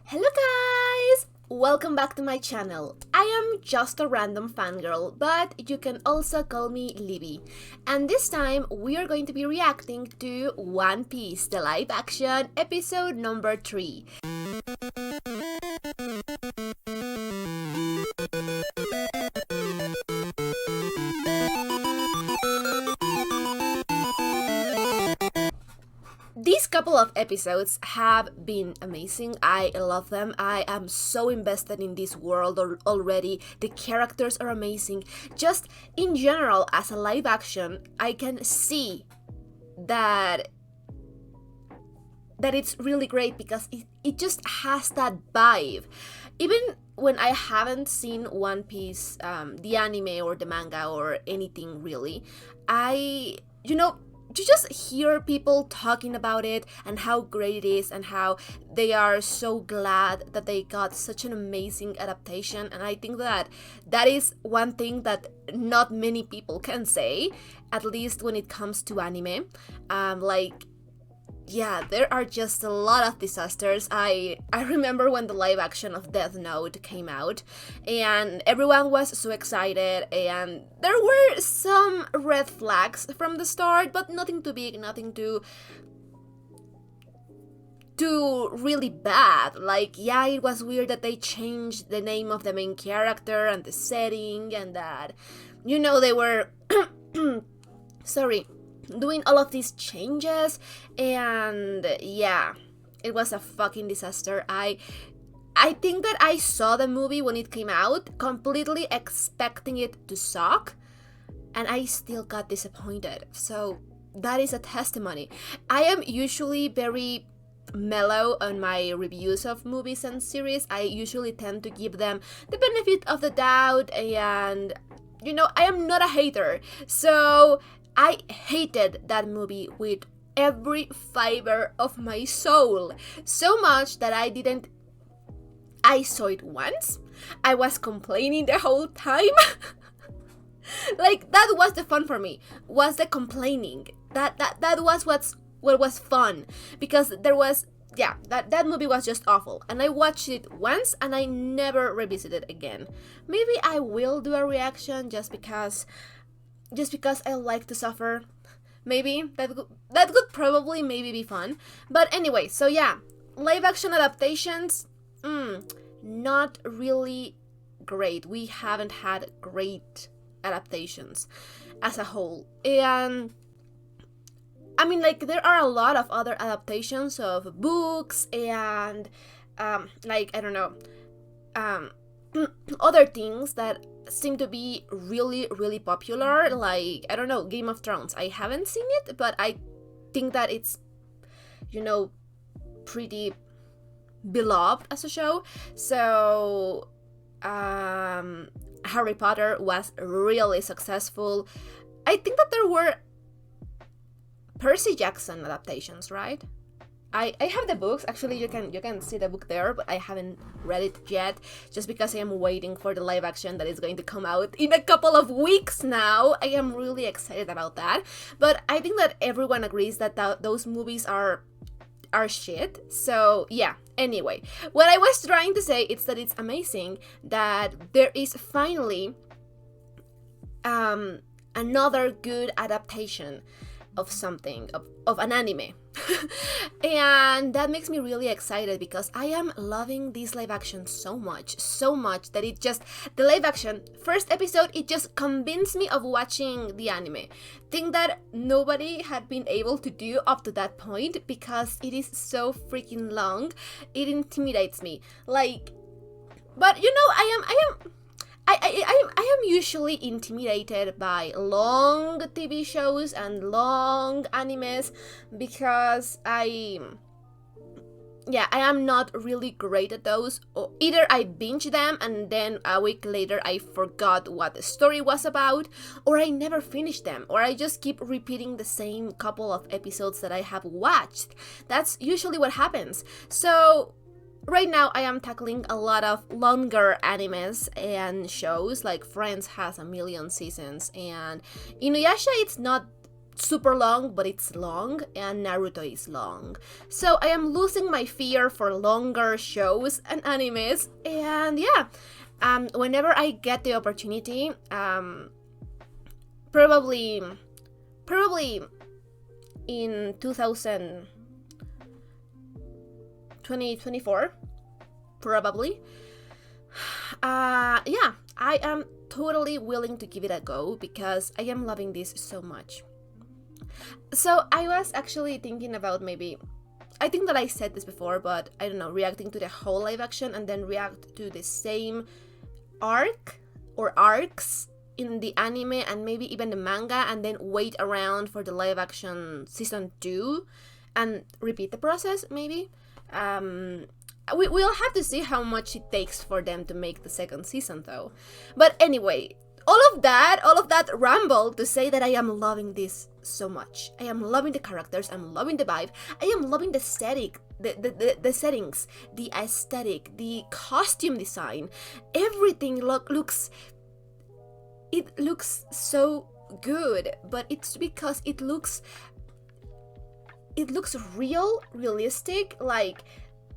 Hello guys! Welcome back to my channel. I am just a random fangirl, but you can also call me Libby. And this time we are going to be reacting to One Piece, the live action episode number 3. These couple of episodes have been amazing. I love them. I am so invested in this world already. The characters are amazing. Just in general, as a live action, I can see that it's really great because it just has that vibe. Even when I haven't seen One Piece, the anime or the manga or anything really, you just hear people talking about it and how great it is and how they are so glad that they got such an amazing adaptation. And I think that is one thing that not many people can say, at least when it comes to anime. Yeah, there are just a lot of disasters. I remember when the live action of Death Note came out and everyone was so excited, and there were some red flags from the start, but nothing too big, nothing too really bad. Like, yeah, it was weird that they changed the name of the main character and the setting, and that, they were sorry, doing all of these changes, and yeah, it was a fucking disaster. I think that I saw the movie when it came out completely expecting it to suck, and I still got disappointed. So that is a testimony. I am usually very mellow on my reviews of movies and series. I usually tend to give them the benefit of the doubt, and I am not a hater. So I hated that movie with every fiber of my soul. So much that I saw it once. I was complaining the whole time. Like, that was the fun for me, was the complaining. That was what was fun. Because there was, yeah, that movie was just awful. And I watched it once and I never revisited it again. Maybe I will do a reaction just because I like to suffer. Maybe that could probably maybe be fun. But anyway, so yeah, live action adaptations, not really great. We haven't had great adaptations as a whole. And I mean, like, there are a lot of other adaptations of books and I don't know, other things that seem to be really, really popular, like, I don't know, Game of Thrones. I haven't seen it, but I think that it's, pretty beloved as a show. So Harry Potter was really successful. I think that there were Percy Jackson adaptations, right? I have the books. Actually, you can see the book there, but I haven't read it yet, just because I am waiting for the live action that is going to come out in a couple of weeks now. I am really excited about that. But I think that everyone agrees that those movies are shit. So yeah, anyway, what I was trying to say is that it's amazing that there is finally another good adaptation of something, of an anime. And that makes me really excited because I am loving this live action so much that the live action first episode, it just convinced me of watching the anime. Thing that nobody had been able to do up to that point, because it is so freaking long. It intimidates me. Like, but I am usually intimidated by long TV shows and long animes because I am not really great at those. Or either I binge them and then a week later I forgot what the story was about, or I never finish them, or I just keep repeating the same couple of episodes that I have watched. That's usually what happens. So right now I am tackling a lot of longer animes and shows, like Friends has a million seasons, and Inuyasha, it's not super long, but it's long, and Naruto is long. So I am losing my fear for longer shows and animes, and yeah, whenever I get the opportunity, probably in 2024, probably. Yeah, I am totally willing to give it a go because I am loving this so much. So I was actually thinking about maybe, I think that I said this before, but I don't know, reacting to the whole live action and then react to the same arc or arcs in the anime and maybe even the manga, and then wait around for the live action season 2 and repeat the process maybe. We'll have to see how much it takes for them to make the second season though. But anyway, all of that ramble to say that I am loving this so much. I am loving the characters, I'm loving the vibe, I am loving the aesthetic, the settings, the aesthetic, the costume design, everything looks so good, but it's because it looks realistic, like,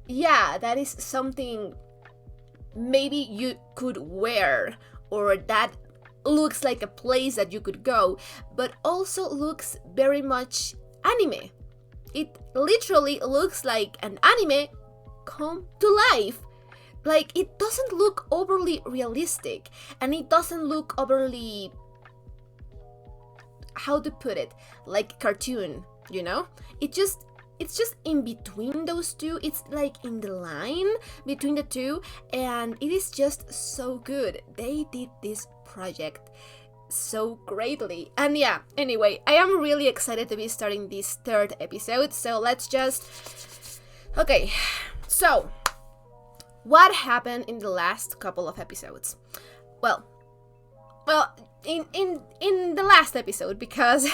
yeah, that is something maybe you could wear, or that looks like a place that you could go, but also looks very much anime. It literally looks like an anime come to life. Like, it doesn't look overly realistic, and it doesn't look overly, how to put it, like cartoon, you know? It's just in between those two. It's like in the line between the two, and it is just so good. They did this project so greatly. And yeah, anyway, I am really excited to be starting this third episode, so let's just... Okay, so what happened in the last couple of episodes? Well, in the last episode, because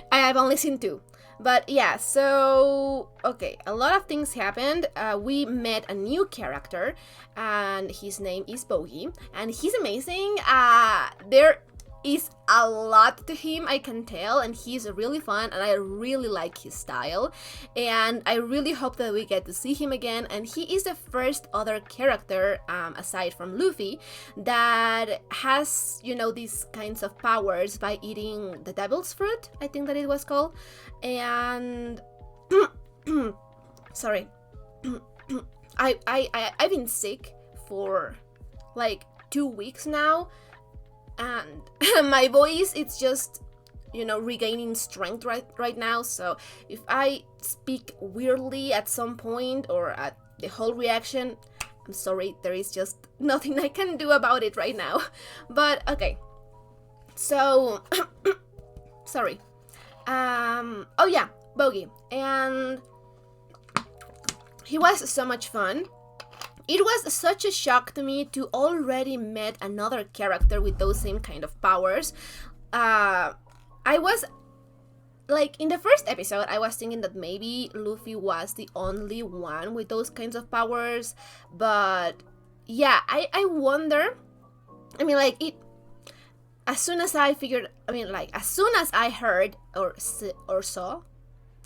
I have only seen 2. But yeah, so, okay, a lot of things happened. We met a new character, and his name is Bogey, and he's amazing. There is a lot to him, I can tell, and he's really fun, and I really like his style, and I really hope that we get to see him again. And he is the first other character, aside from Luffy, that has, you know, these kinds of powers by eating the devil's fruit, I think that it was called. And sorry, I've been sick for like 2 weeks now, and my voice, it's just, you know, regaining strength right now. So if I speak weirdly at some point or at the whole reaction, I'm sorry, there is just nothing I can do about it right now. But okay, so sorry. Oh yeah, Bogey, and he was so much fun. It was such a shock to me to already met another character with those same kind of powers. I was like, in the first episode, I was thinking that maybe Luffy was the only one with those kinds of powers, but yeah, I wonder. I mean, like, as soon as I heard or saw,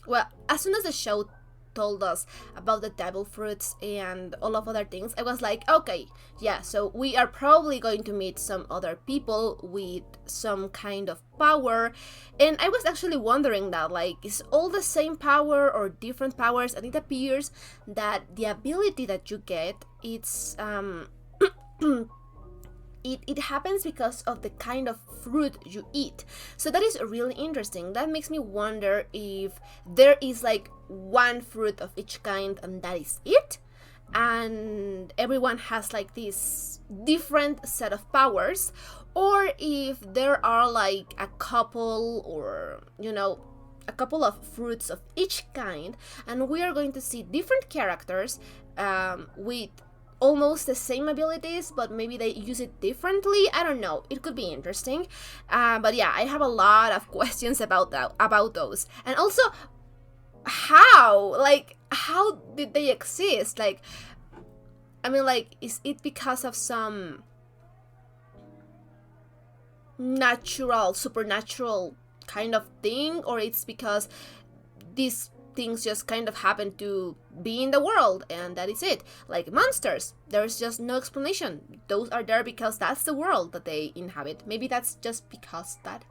well, as soon as the show told us about the devil fruits and all of other things, I was like, okay, yeah, so we are probably going to meet some other people with some kind of power. And I was actually wondering that, like, is all the same power or different powers? And it appears that the ability that you get, it's it happens because of the kind of fruit you eat. So that is really interesting. That makes me wonder if there is like one fruit of each kind and that is it, and everyone has like this different set of powers, or if there are like a couple, or, you know, a couple of fruits of each kind, and we are going to see different characters with almost the same abilities, but maybe they use it differently. I don't know, it could be interesting. But yeah, I have a lot of questions about those. And also, how did they exist? Like, I mean, like, is it because of some supernatural kind of thing, or it's because these things just kind of happen to be in the world and that is it. Like monsters, there's just no explanation. Those are there because that's the world that they inhabit. Maybe that's just because that.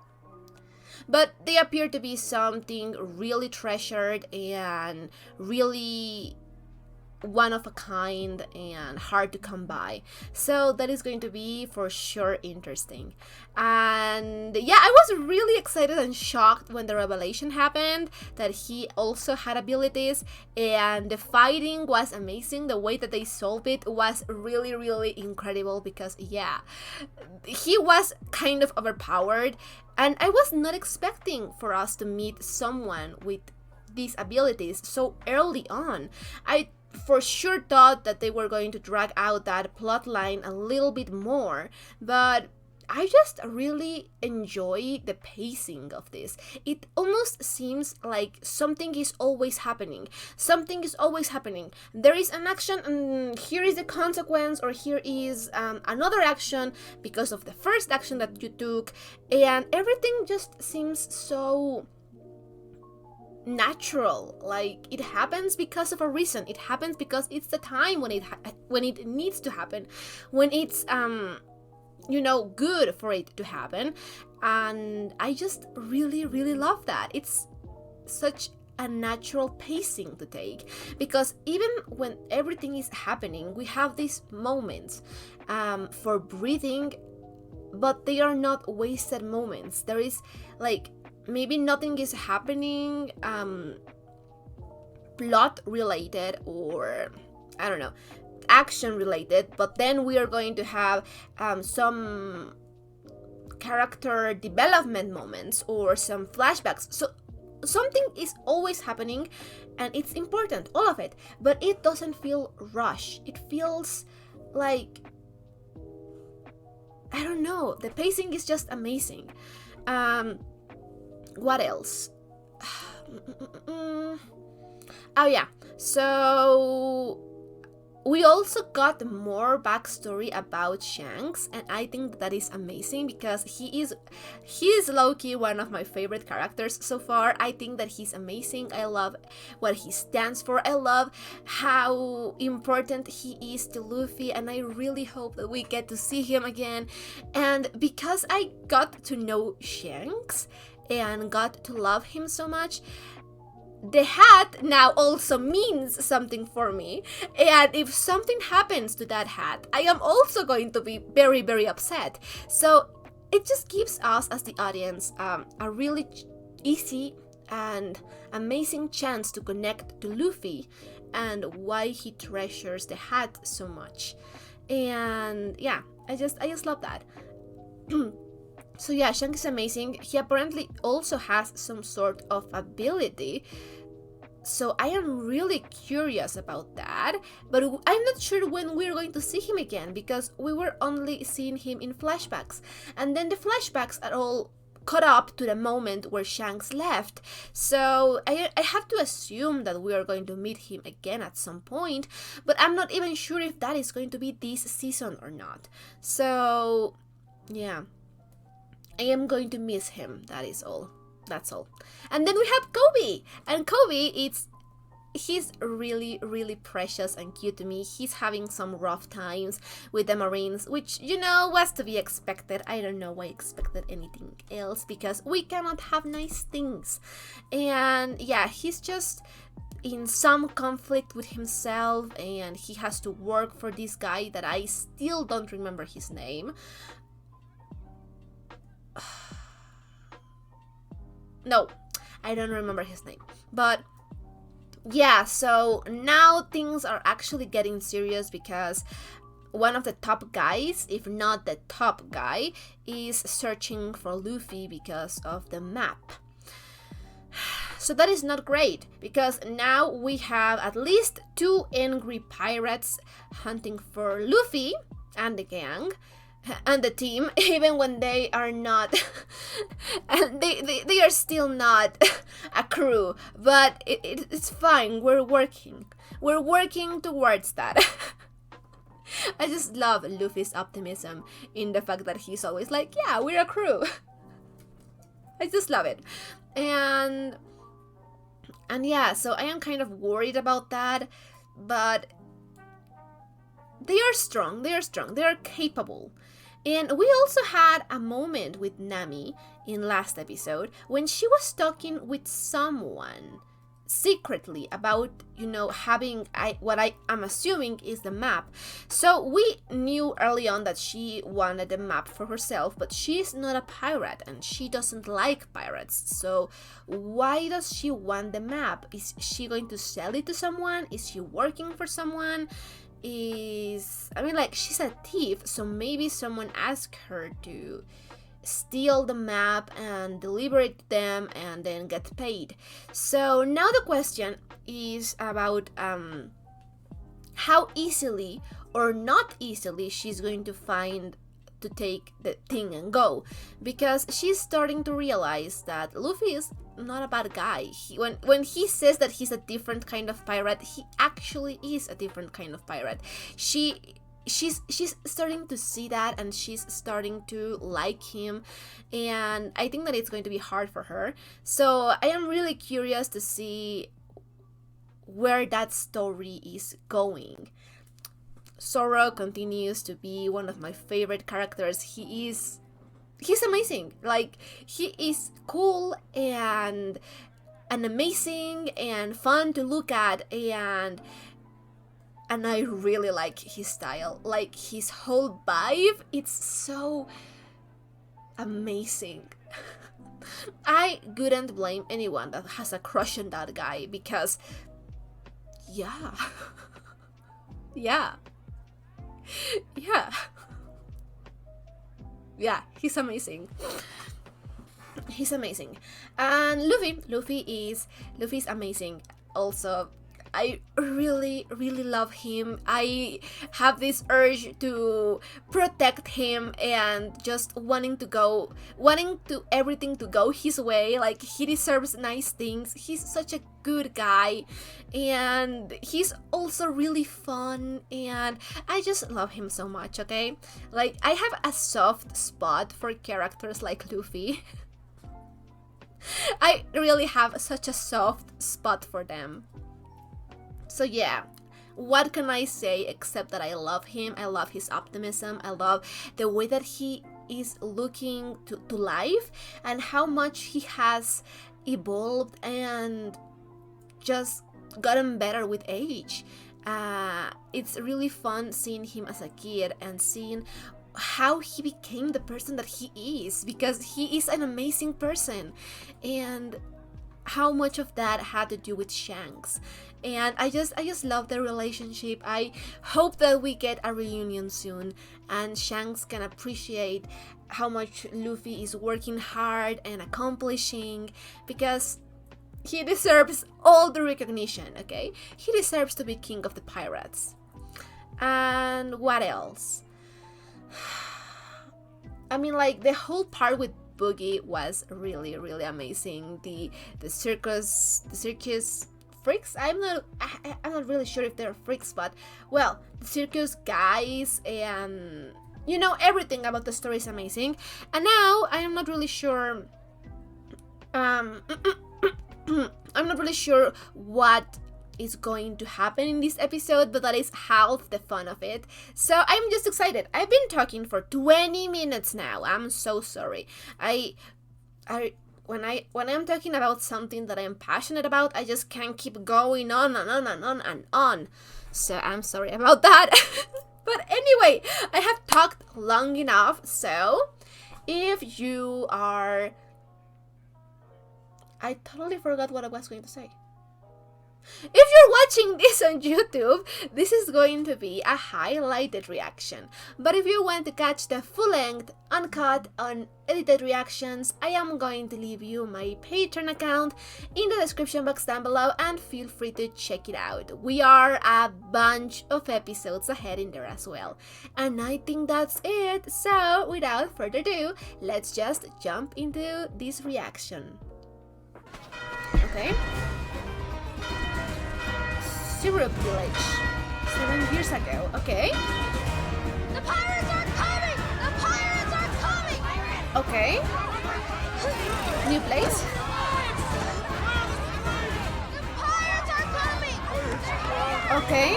But they appear to be something really treasured and really one of a kind and hard to come by. So that is going to be for sure interesting. And yeah, I was really excited and shocked when the revelation happened that he also had abilities, and the fighting was amazing. The way that they solved it was really, really incredible because yeah, he was kind of overpowered, and I was not expecting for us to meet someone with these abilities so early on. I for sure thought that they were going to drag out that plot line a little bit more, but I just really enjoy the pacing of this. It almost seems like something is always happening. Something is always happening. There is an action and here is the consequence, or here is another action because of the first action that you took, and everything just seems so natural. Like it happens because of a reason. It happens because it's the time when it needs to happen, when it's good for it to happen. And I just really, really love that. It's such a natural pacing to take, because even when everything is happening, we have these moments for breathing, but they are not wasted moments. There is like maybe nothing is happening plot related, or I don't know, action related, but then we are going to have some character development moments or some flashbacks. So something is always happening and it's important, all of it, but it doesn't feel rushed. It feels like, I don't know, the pacing is just amazing. What else? Oh yeah, so we also got more backstory about Shanks, and I think that is amazing because he is low-key one of my favorite characters so far. I think that he's amazing. I love what he stands for. I love how important he is to Luffy, and I really hope that we get to see him again. And because I got to know Shanks and got to love him so much, the hat now also means something for me, and if something happens to that hat, I am also going to be very, very upset. So it just gives us as the audience a really easy and amazing chance to connect to Luffy and why he treasures the hat so much. And yeah, I just love that. So yeah, Shanks is amazing. He apparently also has some sort of ability, so I am really curious about that, but I'm not sure when we're going to see him again, because we were only seeing him in flashbacks, and then the flashbacks are all caught up to the moment where Shanks left. So I have to assume that we are going to meet him again at some point, but I'm not even sure if that is going to be this season or not. So yeah, I am going to miss him, that is all. That's all. And then we have Kobe. And Kobe, he's really, really precious and cute to me. He's having some rough times with the Marines, which, was to be expected. I don't know why I expected anything else, because we cannot have nice things. And yeah, he's just in some conflict with himself, and he has to work for this guy that I still don't remember his name. No, I don't remember his name. But yeah, so now things are actually getting serious, because one of the top guys, if not the top guy, is searching for Luffy because of the map. So that is not great, because now we have at least 2 angry pirates hunting for Luffy and the gang and the team, even when they are not they are still not a crew, but it's fine. We're working towards that. I just love Luffy's optimism in the fact that he's always like, yeah, we're a crew. I just love it. And yeah, so I am kind of worried about that, but they are strong, they are capable. And we also had a moment with Nami in last episode when she was talking with someone secretly about, having what I am assuming is the map. So we knew early on that she wanted the map for herself, but she's not a pirate and she doesn't like pirates. So why does she want the map? Is she going to sell it to someone? Is she working for someone? She's a thief, so maybe someone asked her to steal the map and deliver it to them and then get paid. So now the question is about how easily or not easily she's going to find to take the thing and go, because she's starting to realize that Luffy is not a bad guy. When he says that he's a different kind of pirate, he actually is a different kind of pirate. She's starting to see that, and she's starting to like him, and I think that it's going to be hard for her. So I am really curious to see where that story is going. Zoro continues to be one of my favorite characters. He's amazing. Like, he is cool and amazing and fun to look at, and I really like his style. Like, his whole vibe, it's so amazing. I couldn't blame anyone that has a crush on that guy, because yeah. Yeah, he's amazing. And Luffy's amazing also. I really love him. I have this urge to protect him and just wanting everything to go his way. Like, he deserves nice things. He's such a good guy, and he's also really fun, and I just love him so much, okay? Like, I have a soft spot for characters like Luffy. I really have such a soft spot for them. So yeah, what can I say except that I love him? I love his optimism. I love the way that he is looking to life, and how much he has evolved and just gotten better with age. It's really fun seeing him as a kid and seeing how he became the person that he is, because he is an amazing person, and how much of that had to do with Shanks. And I just love their relationship. I hope that we get a reunion soon and Shanks can appreciate how much Luffy is working hard and accomplishing, because he deserves all the recognition, okay? He deserves to be king of the pirates. And what else? I mean, like, the whole part with Boogie was really amazing. The circus freaks. I'm not really sure if they're freaks, but well, the circus guys, and everything about the story is amazing. And now I am not really sure. I'm not really sure what is going to happen in this episode, but that is half the fun of it. So I'm just excited. I've been talking for 20 minutes now. I'm so sorry. When I'm talking about something that I'm passionate about, I just can't keep going on and on and on and on. So I'm sorry about that. But anyway, I have talked long enough. So if you are... I totally forgot what I was going to say. If you're watching this on YouTube, this is going to be a highlighted reaction. But if you want to catch the full-length, uncut, unedited reactions, I am going to leave you my Patreon account in the description box down below, and feel free to check it out. We are a bunch of episodes ahead in there as well. And I think that's it. So without further ado, let's just jump into this reaction. Okay? Syrup Village, 7 years ago. Okay. The pirates are coming! The pirates are coming! Okay. New place? Okay.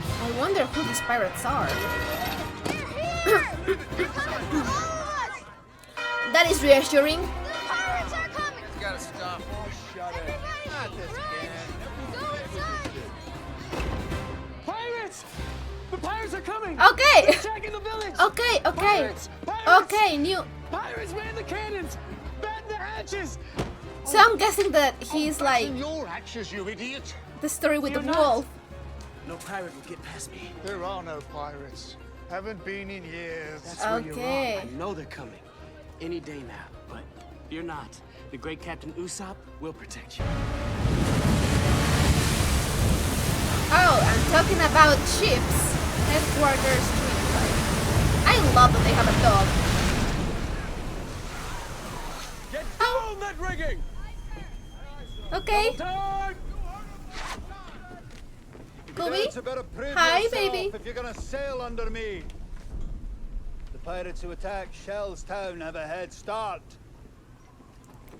I wonder who these pirates are. That is reassuring. You gotta stop. Oh, shut it. Not this again. Pirates! The pirates are coming! Okay. They're attacking the village! Okay. Pirates! Okay, new. Pirates, man the cannons! Batten the hatches! So I'm guessing that he's like Your actions, you idiot. the story with the You're not. wolf. No pirate will get past me. There are no pirates. Haven't been in years. That's where you're Okay. wrong. I know they're coming. Any day now. But fear not. The great Captain Usopp will protect you. Oh, I'm talking about ships. Headquarters street fight. I love that they have a dog. Get down that rigging! Okay. Time! Kobe? Better prove Hi, yourself baby. If you're gonna sail under me. The pirates who attack Shell's town have a head start.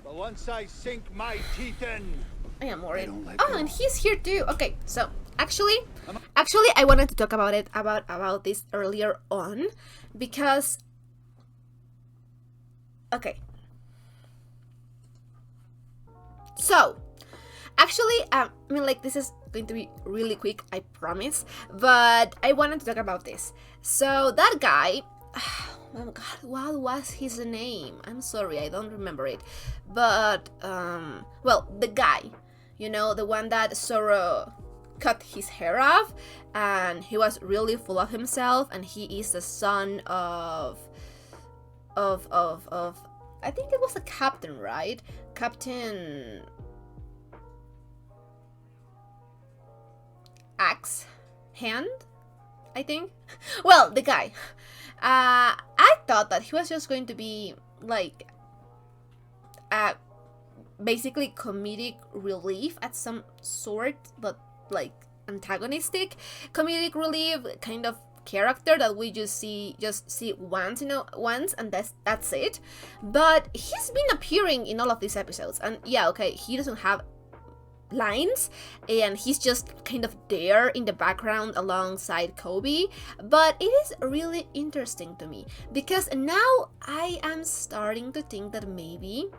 But once I sink my teeth in, I am worried. don't let Oh, go. and he's here too. Okay, so actually, I wanted to talk about it about this earlier on because. Okay. So, actually, I mean, like, this is going to be really quick, I promise. But I wanted to talk about this. So that guy. Oh my god, what was his name? I'm sorry, I don't remember it. But, well, the guy, you know, the one that Zoro cut his hair off, and he was really full of himself, and he is the son of I think it was a captain, right? Captain Axe Hand, I think. Well, the guy. I thought that he was just going to be like basically comedic relief at some sort, but like antagonistic comedic relief kind of character that we just see once, and that's it. But he's been appearing in all of these episodes, and yeah, okay, he doesn't have lines and he's just kind of there in the background alongside Kobe, but it is really interesting to me because now I am starting to think that maybe,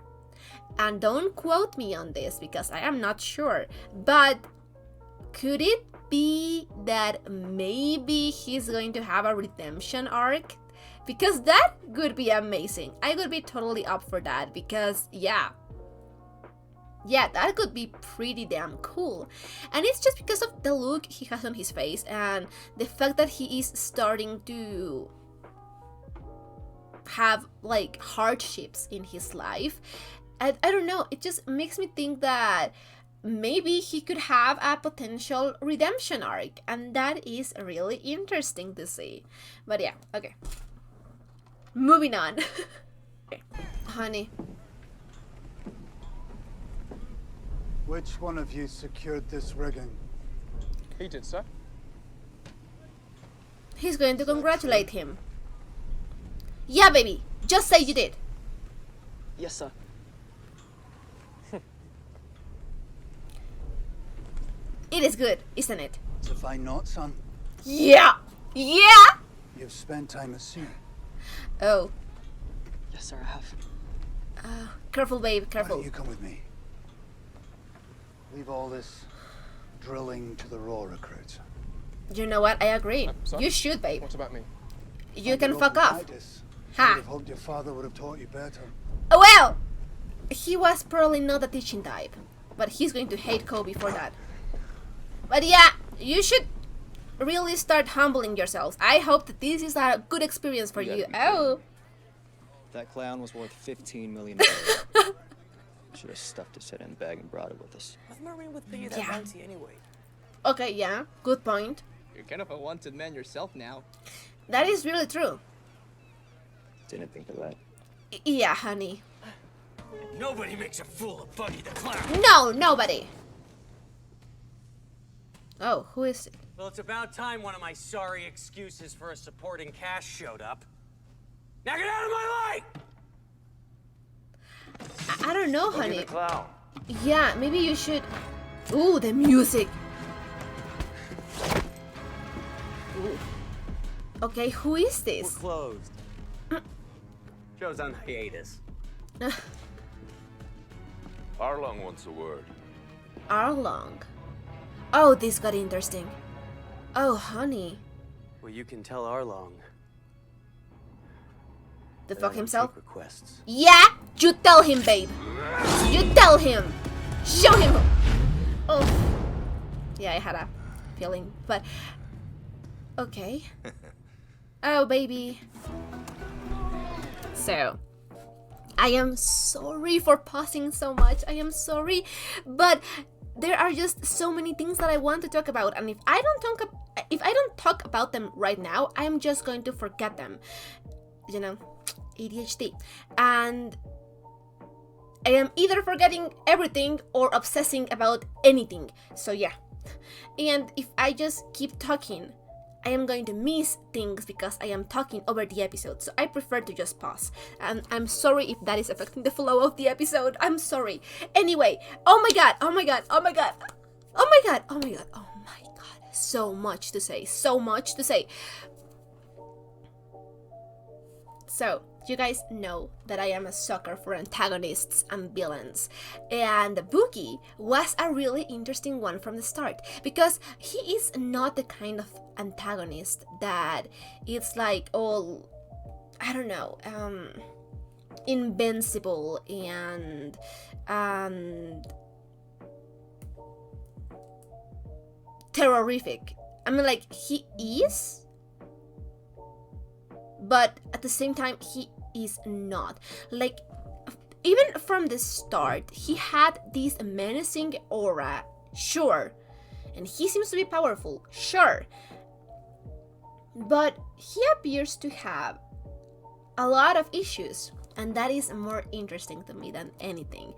and don't quote me on this because I am not sure, but could it be that maybe he's going to have a redemption arc? Because that would be amazing. I would be totally up for that because yeah, that could be pretty damn cool. And it's just because of the look he has on his face and the fact that he is starting to have like hardships in his life. I don't know, it just makes me think that maybe he could have a potential redemption arc, and that is really interesting to see. But yeah, okay. Moving on. Okay. Honey. which one of you secured this rigging? He did, sir. He's going to congratulate him. Yeah, baby. Just say you did. Yes, sir. It is good, isn't it? To find not, son. Yeah. Yeah. You've spent time at sea. Oh. Yes, sir, I have. Careful, babe. Why Careful. don't you come with me? Leave all this drilling to the raw recruits. You know what? I agree. Sorry? You should, babe. What about me? You can fuck off. I Ha. would have hoped your father would have taught you better. Well, he was probably not a teaching type, but he's going to hate Kobe for that. But yeah, you should really start humbling yourselves. I hope that this is a good experience for you. Oh. That clown was worth $15 million. Should have stuffed his head in the bag and brought it with us. What Marine would pay you that Yeah. bounty anyway? Okay, yeah, good point. You're kind of a wanted man yourself now. That is really true. Didn't think of that. Yeah, honey. Nobody makes a fool of Buddy the Clown. No, nobody. Oh, who is it? Well, it's about time one of my sorry excuses for a supporting cast showed up. Now get out of my light! I don't know, Look at honey. the clown. Yeah, maybe you should. Ooh, the music. Ooh. Okay, who is We're this? closed. Show's on hiatus. Arlong wants a word. Arlong. Oh, this got interesting. Oh, honey. Well, you can tell Arlong. The that fuck I don't himself? take requests. Yeah, you tell him, babe. You tell him. Show him. Oh. Yeah, I had a feeling, but okay. Oh, baby. So, I am sorry for pausing so much. I am sorry, but there are just so many things that I want to talk about, and if I don't talk about them right now, I'm just going to forget them. You know, ADHD. And I am either forgetting everything or obsessing about anything. So yeah. And if I just keep talking, I am going to miss things because I am talking over the episode. So I prefer to just pause. And I'm sorry if that is affecting the flow of the episode. I'm sorry. Anyway, oh my god, oh my god, oh my god. Oh my god, oh my god, oh my god. So much to say, so much to say. So, you guys know that I am a sucker for antagonists and villains, and Boogie was a really interesting one from the start because he is not the kind of antagonist that it's like all, I don't know, invincible and terrorific. I mean, like, he is, but at the same time he is not. Like, even from the start he had this menacing aura, sure, and he seems to be powerful, sure, but he appears to have a lot of issues, and that is more interesting to me than anything,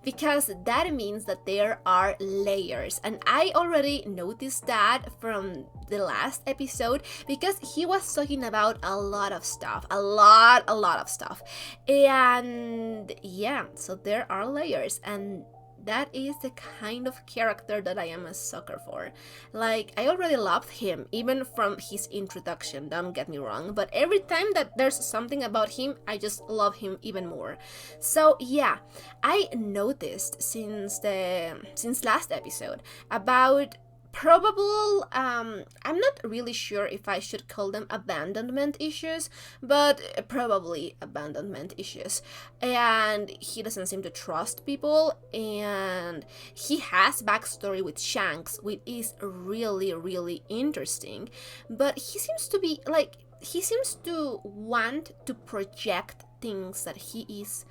because that means that there are layers, and I already noticed that from the last episode because he was talking about a lot of stuff, a lot of stuff, and yeah, so there are layers, and that is the kind of character that I am a sucker for. Like, I already loved him, even from his introduction, don't get me wrong, but every time that there's something about him, I just love him even more. So yeah, I noticed since last episode about probable, I'm not really sure if I should call them abandonment issues, but probably abandonment issues. And he doesn't seem to trust people, and he has backstory with Shanks, which is really interesting. But he seems to be like, he seems to want to project things that he is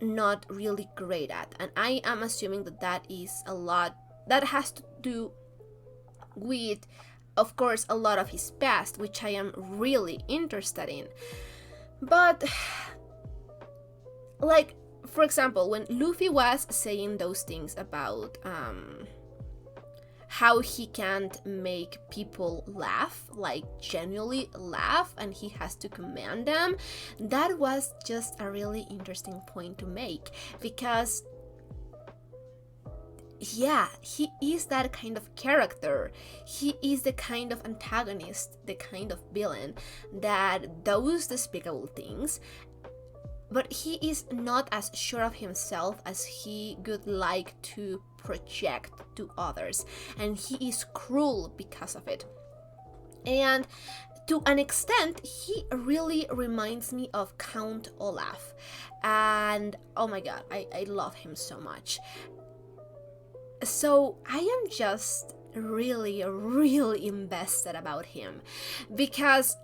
not really great at, and I am assuming that that is a lot that has to do with, of course, a lot of his past, which I am really interested in. But like, for example, when Luffy was saying those things about how he can't make people laugh, like genuinely laugh, and he has to command them, that was just a really interesting point to make, because yeah, he is that kind of character. He is the kind of antagonist, the kind of villain that does despicable things, but he is not as sure of himself as he would like to project to others, and he is cruel because of it. And to an extent, he really reminds me of Count Olaf, and oh my god, I love him so much. So I am just really invested about him, because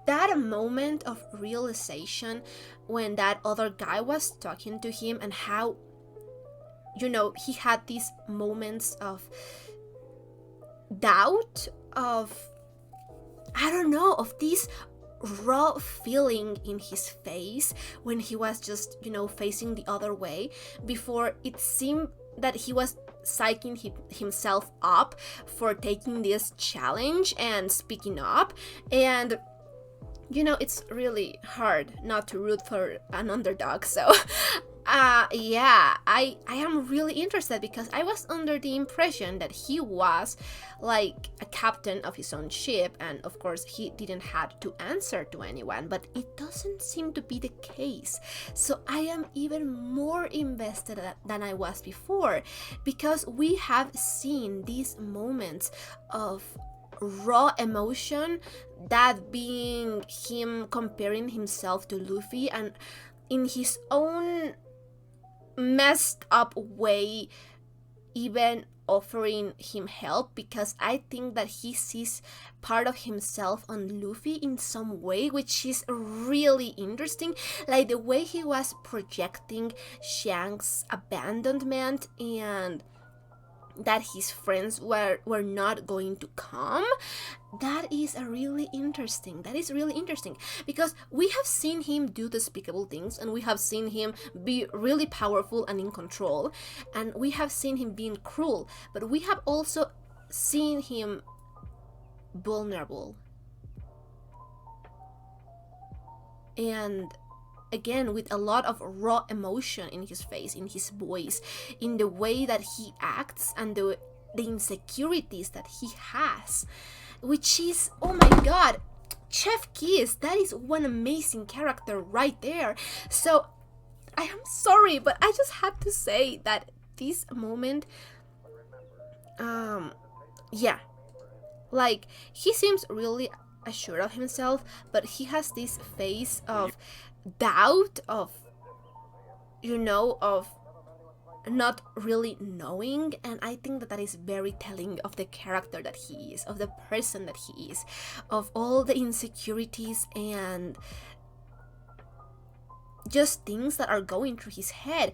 that moment of realization when that other guy was talking to him, and how, you know, he had these moments of doubt, of, I don't know, of this raw feeling in his face when he was just, you know, facing the other way, before it seemed that he was psyching himself up for taking this challenge and speaking up. And You know, it's really hard not to root for an underdog, so yeah, I am really interested because I was under the impression that he was like a captain of his own ship, and of course he didn't have to answer to anyone, but it doesn't seem to be the case. So I am even more invested than I was before, because we have seen these moments of raw emotion, that being him comparing himself to Luffy and in his own messed up way even offering him help, because I think that he sees part of himself on Luffy in some way, which is really interesting, like the way he was projecting Shanks' abandonment and that his friends were not going to come. That is really interesting because we have seen him do despicable things, and we have seen him be really powerful and in control, and we have seen him being cruel, but we have also seen him vulnerable. And again, with a lot of raw emotion in his face, in his voice, in the way that he acts, and the insecurities that he has, which is, oh my god, Chef Kiss, that is one amazing character right there. So I am sorry, but I just have to say that this moment, yeah, like, he seems really assured of himself, but he has this face of doubt, of, you know, of not really knowing, and I think that that is very telling of the character that he is, of the person that he is, of all the insecurities and just things that are going through his head.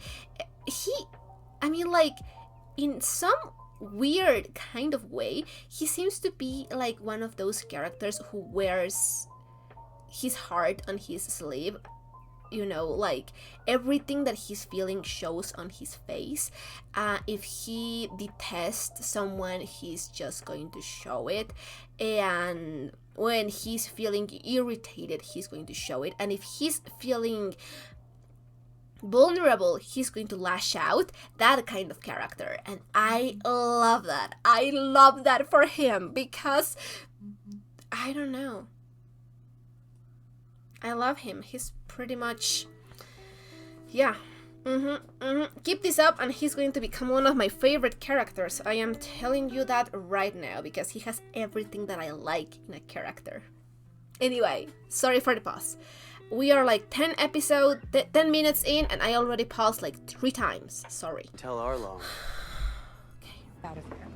I mean, like, in some weird kind of way, he seems to be like one of those characters who wears his heart on his sleeve. You know, like, everything that he's feeling shows on his face. If he detests someone, he's just going to show it, and when he's feeling irritated, he's going to show it, and if he's feeling vulnerable, he's going to lash out. That kind of character, and I love that for him, because I don't know, I love him. He's pretty much, yeah. Keep this up and he's going to become one of my favorite characters. I am telling you that right now, because he has everything that I like in a character. Anyway, sorry for the pause. We are like 10 minutes in, and I already paused like 3 times. Sorry. Tell Arlo. Out of here.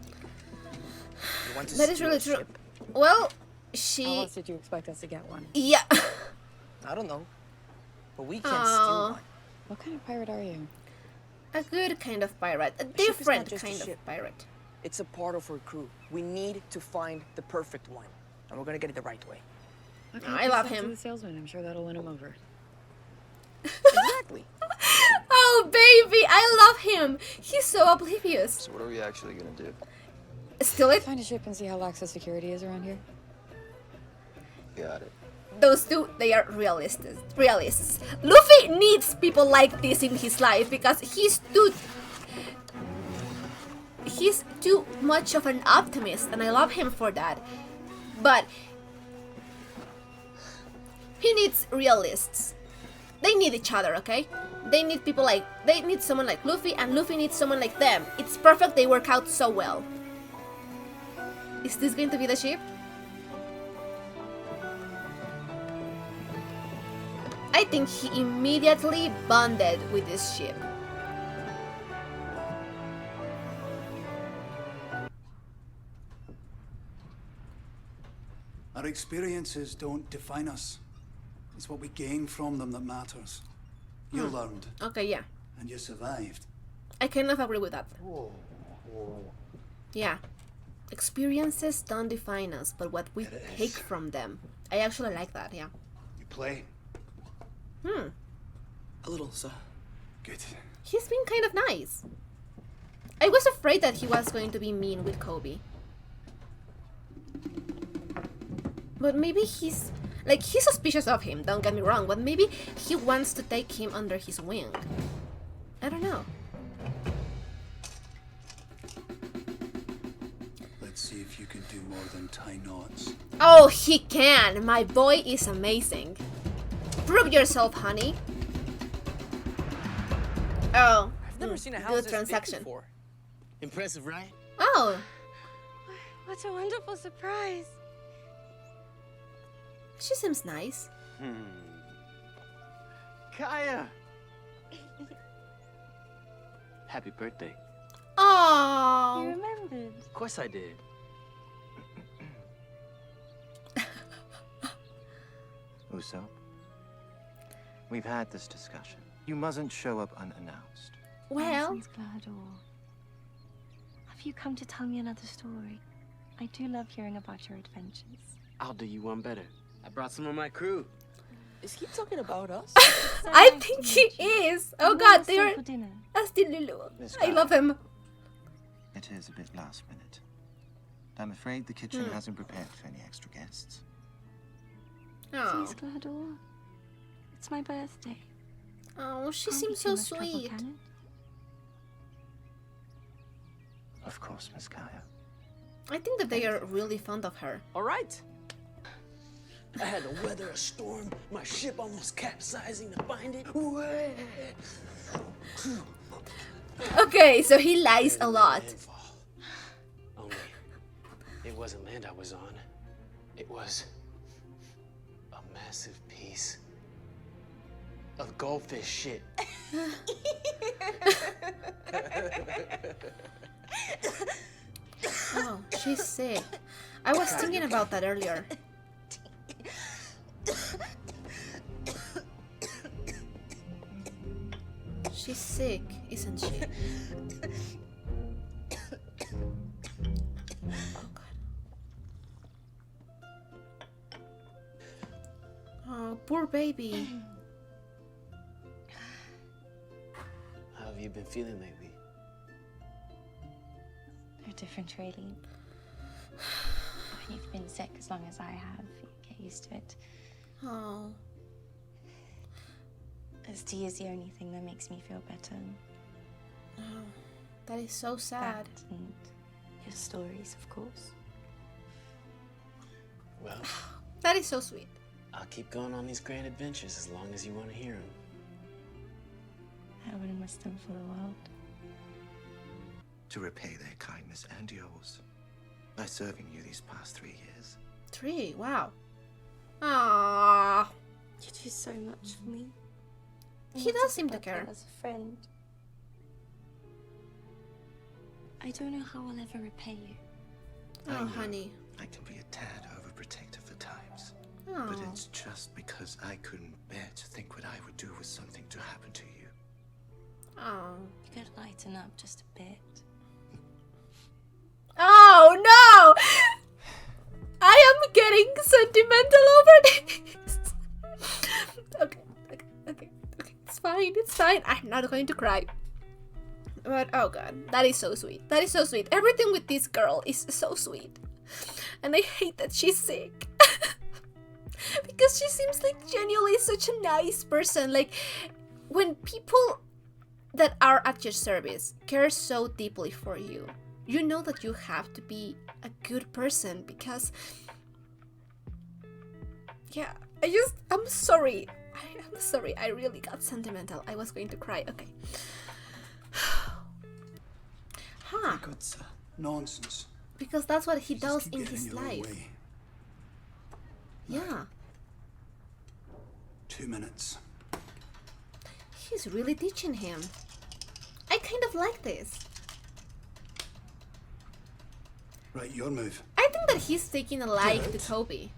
You want to That is steal really a true. ship? Well, How else did you expect us to get one? yeah. I don't know. But we can't Aw. steal one. What kind of pirate are you? A good kind of pirate. A ship is not different just a kind of ship. pirate. It's a part of our crew. We need to find the perfect one. And we're gonna get it the right way. Okay, I just love talk to him. the salesman. I'm sure that'll win him over. Exactly. Oh, baby, I love him. He's so oblivious. So what are we actually gonna do? Steal it? Find a ship and see how lax the security is around here. Got it. Those two, they are realists. Luffy needs people like this in his life, because he's too much of an optimist, and I love him for that. But he needs realists. They need each other, okay? They need someone like Luffy, and Luffy needs someone like them. It's perfect, they work out so well. Is this going to be the ship? I think he immediately bonded with this ship. Our experiences don't define us. It's what we gain from them that matters. You learned, Okay, yeah. and you survived. I kind of agree with that. Yeah. Experiences don't define us, but what we take from them. I actually like that, yeah. You play. A little, sir. Good. He's been kind of nice. I was afraid that he was going to be mean with Kobe. But maybe he's... Like, he's suspicious of him, don't get me wrong, but maybe he wants to take him under his wing. I don't know. Let's see if you can do more than tie knots. Oh, he can! My boy is amazing. Prove yourself, honey. Oh, I've never seen a house good this transaction. big before. Impressive, right? Oh, What a wonderful surprise. she seems nice. Kaya! Happy birthday. You Oh, remembered. Of course I did. Usopp, we've had this discussion. You mustn't show up unannounced. well, Nonsense, Glahador. Have you come to tell me another story? I do love hearing about your adventures. I'll do you one better. I brought some of my crew. Is he talking about us? So I nice think to he meet you. is. Oh When god, will they stay are for dinner? still Lulu. Miss I love him. It is a bit last minute. I'm afraid the kitchen hasn't prepared for any extra guests. Oh, Please, Glahador. It's my birthday. oh, she Can't be seems too so much trouble, sweet. can it? Of course, Miss Kaya. I think that they are really fond of her. All right. I had to weather a storm. My ship almost capsizing to find it. Okay, so he lies a lot. Landfall. Only, it wasn't land I was on. It was a massive piece of goldfish shit. Oh, she's sick. I was thinking about that earlier. She's sick, isn't she? Oh god. Oh, poor baby. How have you been feeling lately? No different, really. When you've been sick as long as I have, you get used to it. Oh, This tea is the only thing that makes me feel better. that is so sad. That and your stories, of course. Well, That is so sweet. I'll keep going on these grand adventures as long as you want to hear them. I wouldn't miss them for the world. To repay their kindness and yours by serving you these past 3 years. 3, wow. Ah, You do so much for me. he does seem to care. As a friend. I don't know how I'll ever repay you. I Oh, know honey. I can be a tad overprotective at times, but Oh, it's just because I couldn't bear to think what I would do with something to happen to you. oh. You could lighten up just a bit. Oh no! I am getting sentimental over this. Okay, okay. It's fine, it's fine. I'm not going to cry. But oh god, that is so sweet. That is so sweet. Everything with this girl is so sweet. And I hate that she's sick. Because she seems like genuinely such a nice person. Like, when people that are at your service care so deeply for you, you know that you have to be a good person because, yeah, I'm sorry. I'm sorry. I really got sentimental. I was going to cry. Okay. Huh. Good nonsense. Because that's what he You just does keep in getting his your own life. way. Yeah. 2 minutes. He's really teaching him. I kind of like this. Right, your move. I think that he's taking a like to Toby.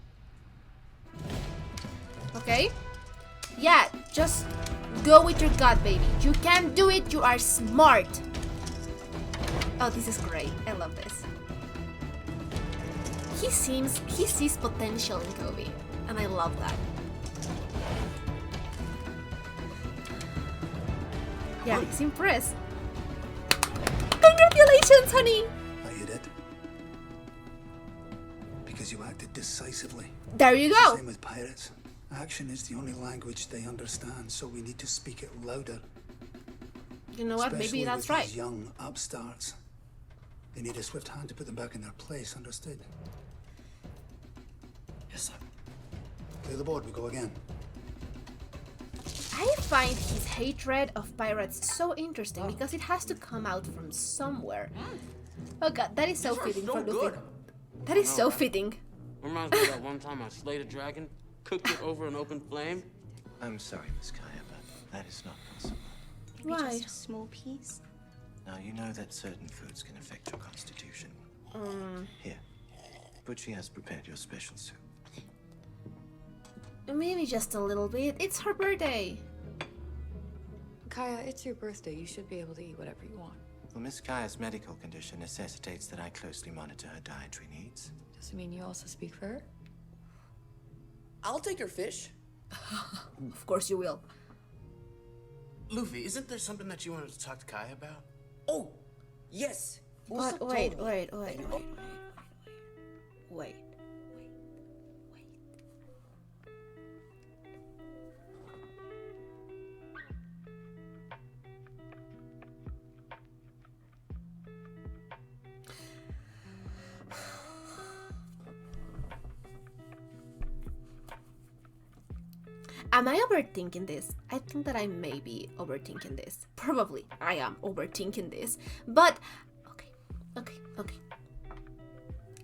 Okay? Yeah, just go with your gut, baby. You can do it. You are smart. Oh, this is great. I love this. He sees potential in Toby, and I love that. Yeah, he's impressed. Congratulations, honey. That you did. Because you acted decisively. There you It's the go. same with pirates. Action is the only language they understand, so we need to speak it louder. You know what? Maybe Especially that's with right. these young upstarts. They need a swift hand to put them back in their place, understood? Yes, sir. Clear the board, we go again. I find his hatred of pirates so interesting because it has to come out from somewhere. Oh god, that is so fitting for Luffy. That is so fitting. Reminds me of that one time I slayed a dragon, cooked it over an open flame. I'm sorry, Miss Kaya, but that is not possible. Why? Just a small piece. Now, you know that certain foods can affect your constitution. Here, Butchie has prepared your special soup. Maybe just a little bit. It's her birthday. Kaya, it's your birthday. You should be able to eat whatever you want. Well, Miss Kaya's medical condition necessitates that I closely monitor her dietary needs. Does it mean you also speak for her? I'll take your fish. Of course you will. Luffy, isn't there something that you wanted to talk to Kai about? Oh, yes. But Usopp wait. told me. Wait. Am I overthinking this? I think that I may be overthinking this. Probably I am overthinking this. But, okay.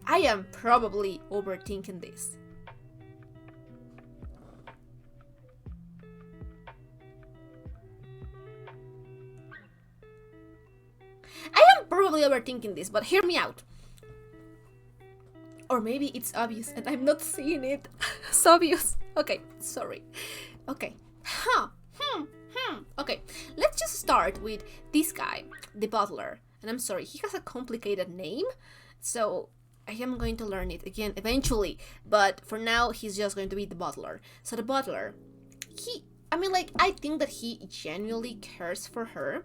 I am probably overthinking this. I am probably overthinking this, but hear me out. Or maybe it's obvious and I'm not seeing it. It's obvious. Okay, sorry. Okay. Okay, let's just start with this guy, the butler. And I'm sorry, he has a complicated name, so I am going to learn it again eventually. But for now, he's just going to be the butler. So the butler, I think that he genuinely cares for her.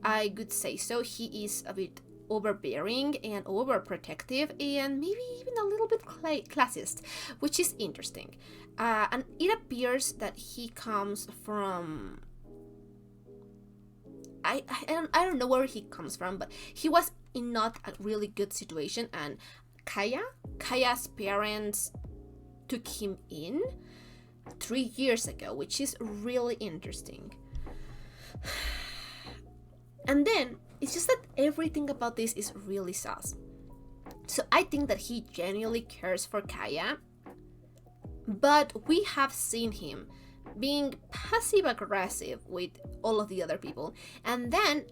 I could say so. He is a bit overbearing and overprotective and maybe even a little bit classist, which is interesting. And it appears that he comes from... I don't know where he comes from, but he was in not a really good situation, and Kaya's parents took him in 3 years ago, which is really interesting. And then it's just that everything about this is really sus. So I think that he genuinely cares for Kaya, but we have seen him being passive-aggressive with all of the other people, and then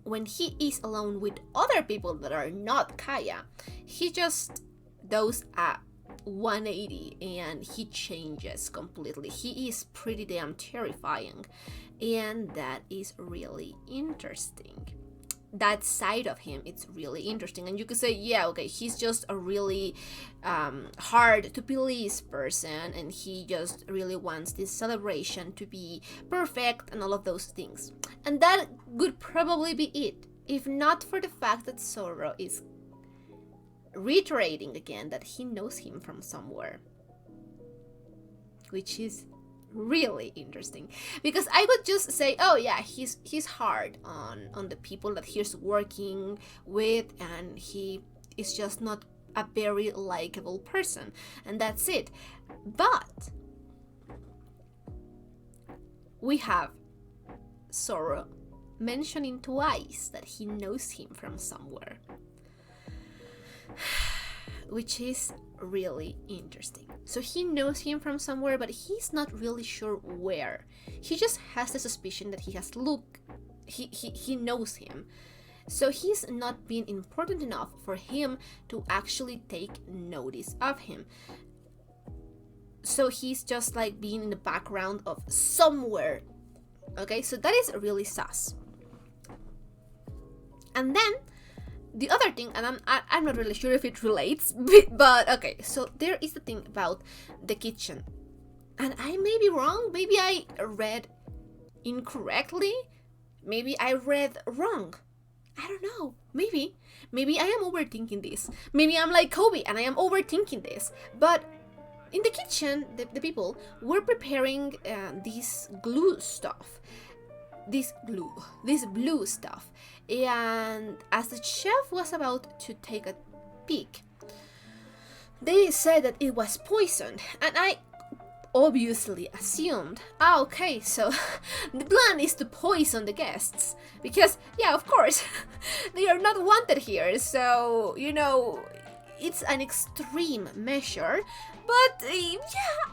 when he is alone with other people that are not Kaya, he just does a 180 and he changes completely. He is pretty damn terrifying, and that is really interesting. That side of him, it's really interesting. And you could say, yeah, okay, he's just a really hard to please person, and he just really wants this celebration to be perfect and all of those things. And that would probably be it, if not for the fact that Zoro is reiterating again that he knows him from somewhere, which is really interesting, because I would just say, oh yeah, he's hard on the people that he's working with, and he is just not a very likable person, and that's it. But we have Zoro mentioning twice that he knows him from somewhere, which is really interesting. So he knows him from somewhere, but he's not really sure where. He just has the suspicion that he knows him. So he's not been important enough for him to actually take notice of him. So he's just like being in the background of somewhere. Okay, so that is really sus. And then the other thing, and I'm not really sure if it relates, but okay, so there is the thing about the kitchen. And I may be wrong, maybe I read incorrectly, maybe I read wrong. I don't know. Maybe I am overthinking this. Maybe I'm like Kobe and I am overthinking this. But in the kitchen, the people were preparing this glue stuff. This blue stuff. And as the chef was about to take a peek, they said that it was poisoned. And I obviously assumed, okay, so the plan is to poison the guests. Because, yeah, of course, they are not wanted here. So, you know, it's an extreme measure. But yeah,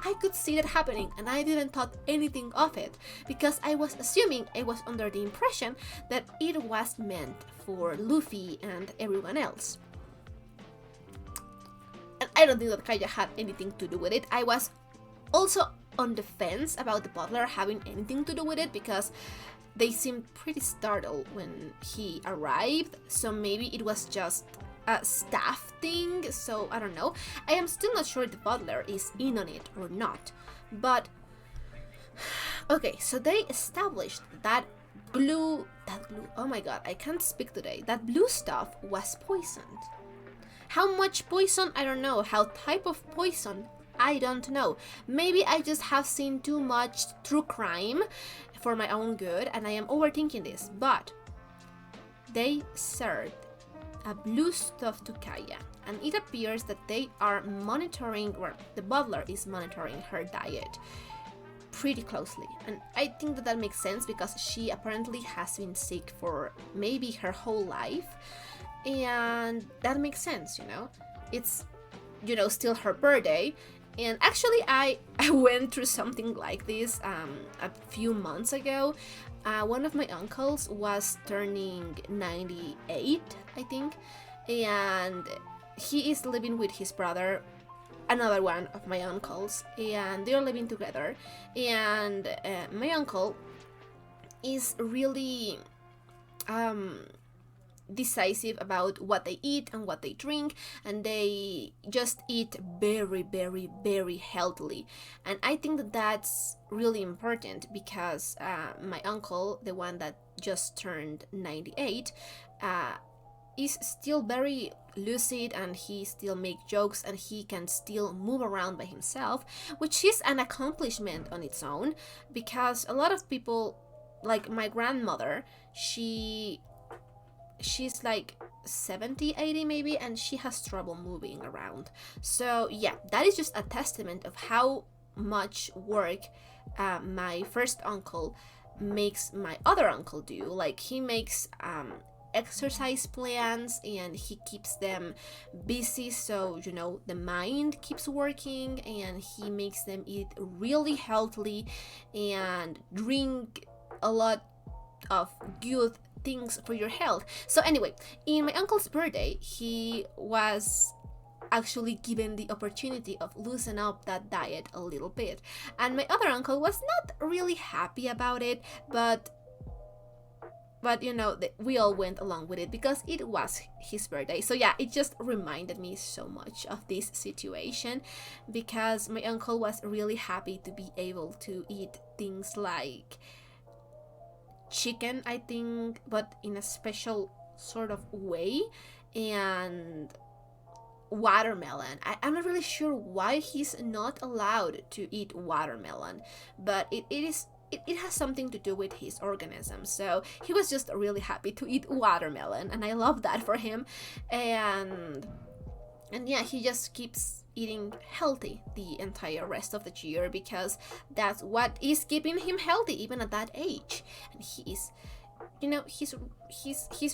I could see that happening, and I didn't thought anything of it because I was assuming, I was under the impression that it was meant for Luffy and everyone else. And I don't think that Kaya had anything to do with it. I was also on the fence about the butler having anything to do with it because they seemed pretty startled when he arrived, so maybe it was just a staff thing, so I don't know. I am still not sure the butler is in on it or not. But okay, so they established that glue, oh my god, I can't speak today. That blue stuff was poisoned. How much poison? I don't know. How type of poison? I don't know. Maybe I just have seen too much true crime for my own good and I am overthinking this, but they served a blue stuff to Kaya, and it appears that they are monitoring, or the butler is monitoring her diet pretty closely. And I think that that makes sense because she apparently has been sick for maybe her whole life, and that makes sense, you know. It's, you know, still her birthday. And actually I went through something like this a few months ago. One of my uncles was turning 98, I think, and he is living with his brother, another one of my uncles, and they're living together. And my uncle is really decisive about what they eat and what they drink, and they just eat very, very, very healthily. And I think that that's really important because my uncle, the one that just turned 98, is still very lucid, and he still makes jokes, and he can still move around by himself, which is an accomplishment on its own, because a lot of people, like my grandmother, she's like 70, 80 maybe, and she has trouble moving around. So yeah, that is just a testament of how much work my first uncle makes my other uncle do. Like, he makes exercise plans and he keeps them busy, so you know, the mind keeps working, and he makes them eat really healthily and drink a lot of good things for your health. So anyway, in my uncle's birthday, he was actually given the opportunity of loosen up that diet a little bit, and my other uncle was not really happy about it, but you know, we all went along with it because it was his birthday. So yeah, it just reminded me so much of this situation, because my uncle was really happy to be able to eat things like chicken, I think, but in a special sort of way, and watermelon. I'm not really sure why he's not allowed to eat watermelon, but it has something to do with his organism. So he was just really happy to eat watermelon, and I love that for him. And yeah, he just keeps eating healthy the entire rest of the year, because that's what is keeping him healthy even at that age. And he is, you know, he's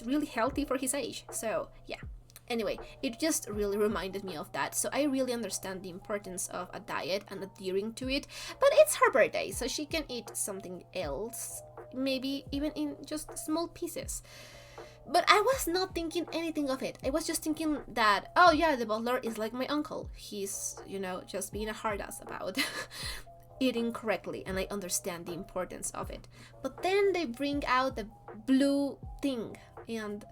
really healthy for his age. So yeah, anyway, it just really reminded me of that. So I really understand the importance of a diet and adhering to it, but it's her birthday, so she can eat something else, maybe even in just small pieces. But I was not thinking anything of it. I was just thinking that, oh yeah, the butler is like my uncle. He's, you know, just being a hard ass about eating correctly, and I understand the importance of it. But then they bring out the blue thing, and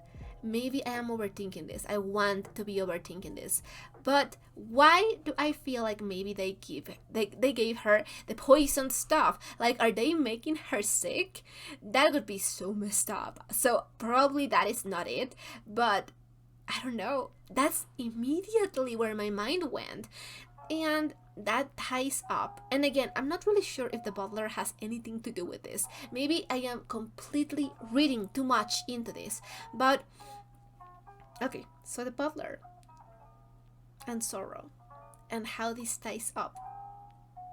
maybe I am overthinking this. I want to be overthinking this. But why do I feel like maybe they gave her the poison stuff? Like, are they making her sick? That would be so messed up. So probably that is not it. But I don't know. That's immediately where my mind went. And that ties up. And again, I'm not really sure if the butler has anything to do with this. Maybe I am completely reading too much into this. But, okay, so the butler and Sorrow, and how this ties up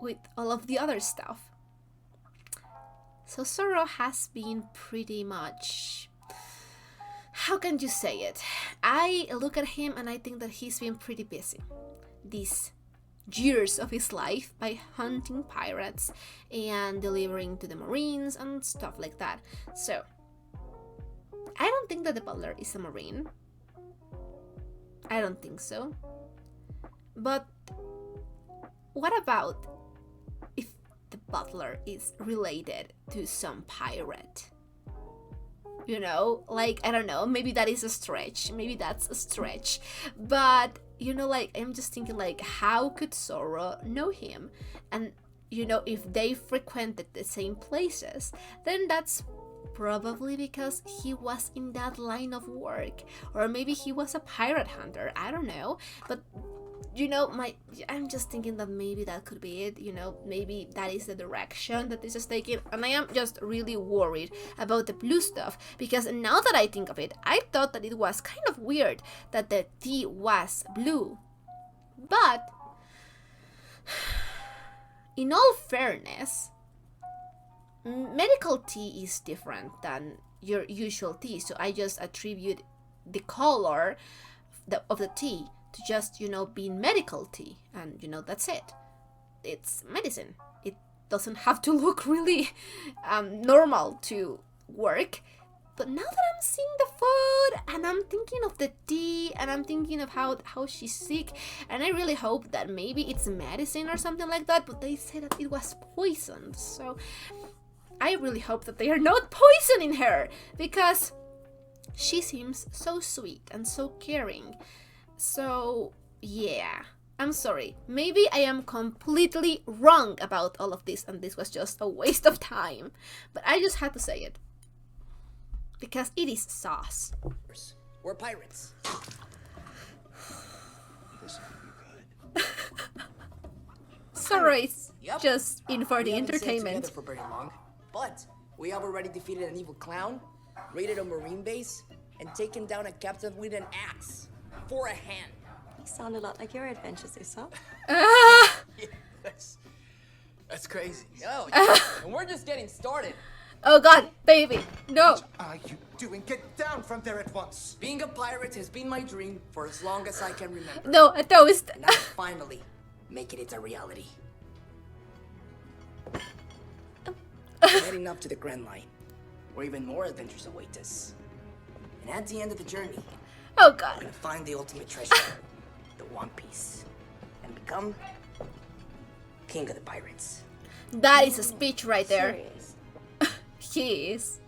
with all of the other stuff. So Sorrow has been pretty much, how can you say it? I look at him and I think that he's been pretty busy these years of his life by hunting pirates and delivering to the Marines and stuff like that. So I don't think that the butler is a Marine. I don't think so. But what about if the butler is related to some pirate? You know, like, I don't know, maybe that is a stretch. Maybe that's a stretch. But, you know, like, I'm just thinking, like, how could Sorrow know him? And, you know, if they frequented the same places, then that's probably because he was in that line of work. Or maybe he was a pirate hunter. I don't know. But, you know, I'm just thinking that maybe that could be it. You know, maybe that is the direction that this is taking. And I am just really worried about the blue stuff, because now that I think of it, I thought that it was kind of weird that the tea was blue. But in all fairness, medical tea is different than your usual tea, so I just attribute the color of the tea to just, you know, being medical tea, and, you know, that's it. It's medicine. It doesn't have to look really normal to work. But now that I'm seeing the food, and I'm thinking of the tea, and I'm thinking of how she's sick, and I really hope that maybe it's medicine or something like that, but they say that it was poisoned, so I really hope that they are not poisoning her, because she seems so sweet and so caring. So, yeah, I'm sorry. Maybe I am completely wrong about all of this, and this was just a waste of time. But I just had to say it, because it is sauce. We're pirates. This will be good. Sorry, it's Yep. just in for the We haven't sailed entertainment. together for very long, but we have already defeated an evil clown, raided a marine base, and taken down a captain with an axe for a hand. You sound a lot like your adventures, Usopp. That's crazy. Oh, and we're just getting started. Oh god, baby, no. What are you doing? Get down from there at once. Being a pirate has been my dream for as long as I can remember. No, a toast. And I'm finally making it a reality. Heading up to the Grand Line, where even more adventures await us. And at the end of the journey, Oh we're god. gonna find the ultimate treasure, the One Piece, and become king of the pirates. That is a speech right there. Serious. He is.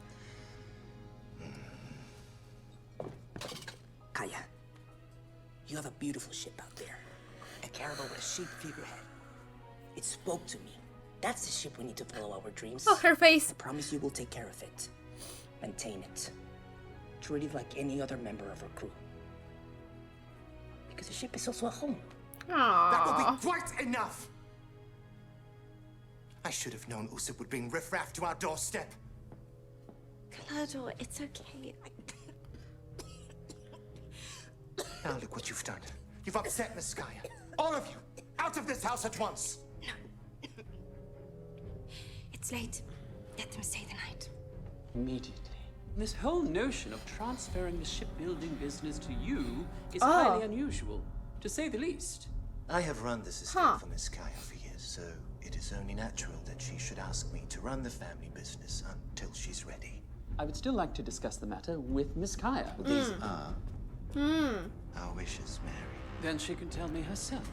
Kaya, you have a beautiful ship out there. A caravel with a sheep figurehead. It spoke to me. That's the ship we need to follow our dreams. Oh, her face. I promise you will take care of it. Maintain it. Treat it like any other member of our crew. Because the ship is also a home. That will Aww. be quite enough. I should have known Usopp would bring riffraff to our doorstep. Claudio, it's okay. Now look what you've done. You've upset Miss Kaya. All of you, out of this house at once. It's late. Let them stay the night. Immediately. This whole notion of transferring the shipbuilding business to you is highly unusual, to say the least. I have run this estate for Miss Kaya for years, so it is only natural that she should ask me to run the family business until she's ready. I would still like to discuss the matter with Miss Kaya. These are our wishes, Mary. Then she can tell me herself.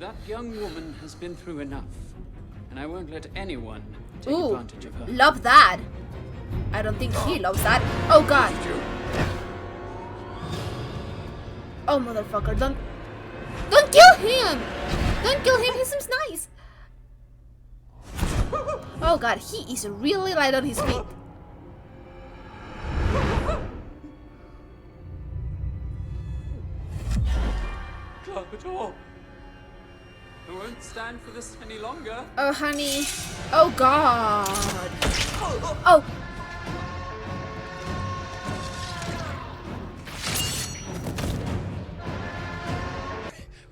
That young woman has been through enough, and I won't let anyone take Ooh, advantage of her. love that. I don't think he loves that. Oh god. Oh, motherfucker, don't kill him! Don't kill him, he seems nice. Oh god, he is really light on his feet. Close the door. I won't stand for this any longer. Oh, honey. Oh god. Oh.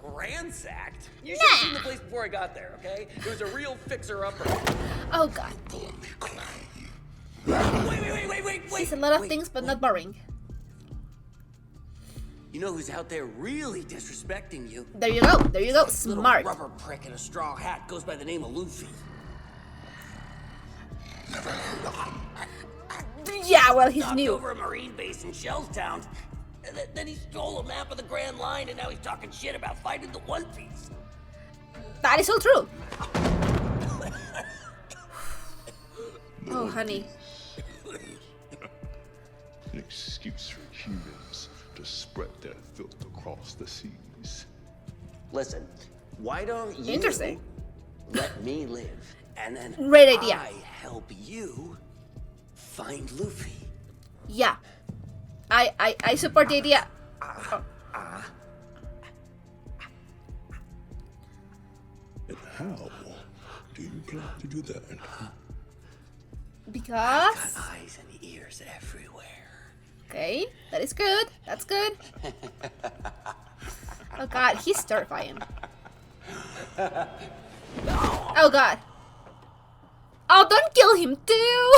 Ransacked? You should have seen the place before I got there, okay? It was a real fixer-upper. Oh god. Wait. It's a lot of things, but not boring. You know who's out there really disrespecting you? There you go. There you go. Little Smart. rubber prick in a straw hat goes by the name of Luffy. Yeah, well, he's Knocked new. over a Marine base in Shellstown. And then he stole a map of the Grand Line, and now he's talking shit about fighting the One Piece. That is so true. Oh, honey. An excuse for humans to spread their filth across the seas. Listen, why don't you Interesting. let me live, and then Great idea. I help you find Luffy. Yeah. I support the idea. And how do you plan to do that? Because. Got eyes and ears everywhere. Okay, that is good. That's good. Oh god, he's terrifying. Oh god. Oh, don't kill him too!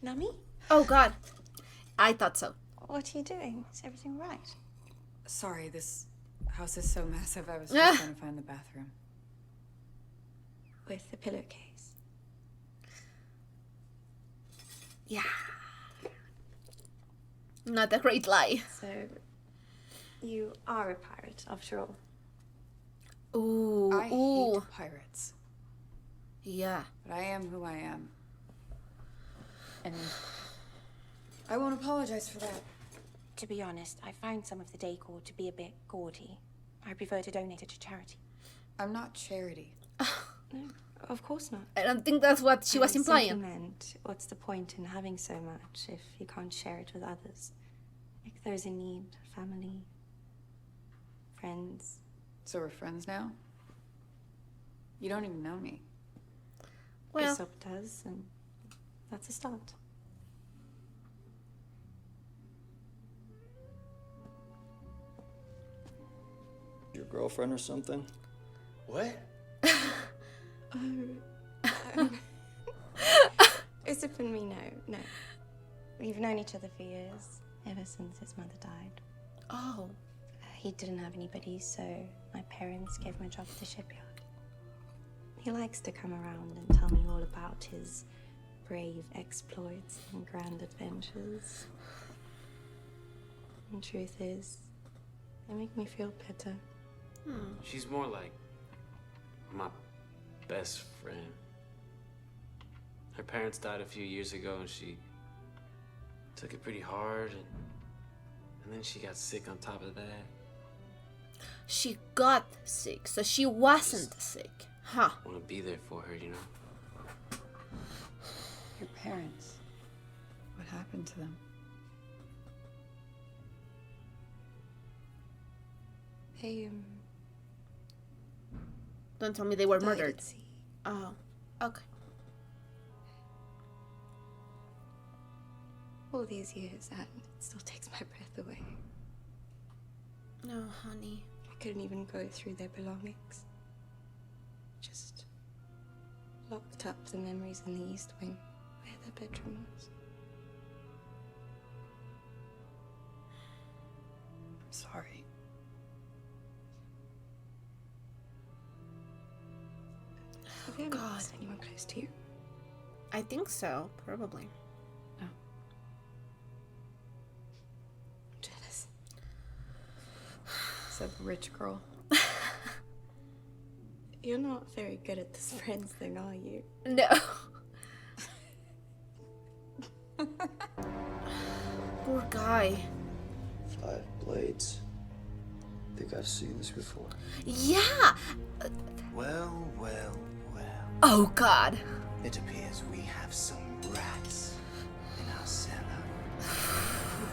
Nami? Oh god. I thought so. What are you doing? Is everything right? Sorry, this house is so massive. I was just trying to find the bathroom. With the pillowcase. Yeah. Not a great lie. So, you are a pirate, after all. Ooh, I ooh. hate pirates, Yeah. but I am who I am. And I won't apologize for that. To be honest, I find some of the decor to be a bit gaudy. I prefer to donate it to charity. I'm not charity. No, of course not. I don't think that's what she was I simply implying. meant, what's the point in having so much if you can't share it with others? Like those in need, family, friends. So we're friends now? You don't even know me. Well, Usopp does, and that's a start. Your girlfriend or something? What? Usopp and me, no. We've known each other for years, ever since his mother died. oh. He didn't have anybody, so my parents gave him a job at the shipyard. He likes to come around and tell me all about his brave exploits and grand adventures. And truth is, they make me feel better. She's more like my best friend. Her parents died a few years ago, and she took it pretty hard, and then she got sick on top of that. She got sick, so she wasn't sick. Huh. I want to be there for her, you know? Your parents. What happened to them? They, Don't tell me they were died murdered. at sea. Oh. Okay. All these years, and it still takes my breath away. No, honey. I couldn't even go through their belongings. Just locked up the memories in the East Wing, where their bedroom was. I'm sorry. Have you ever God. lost anyone close to you? I think so, probably. No. I'm jealous. It's a rich girl. You're not very good at this friends thing, are you? No. Poor guy. 5 blades. Think I've seen this before. Yeah. Well, well, well. Oh God. It appears we have some rats in our cellar.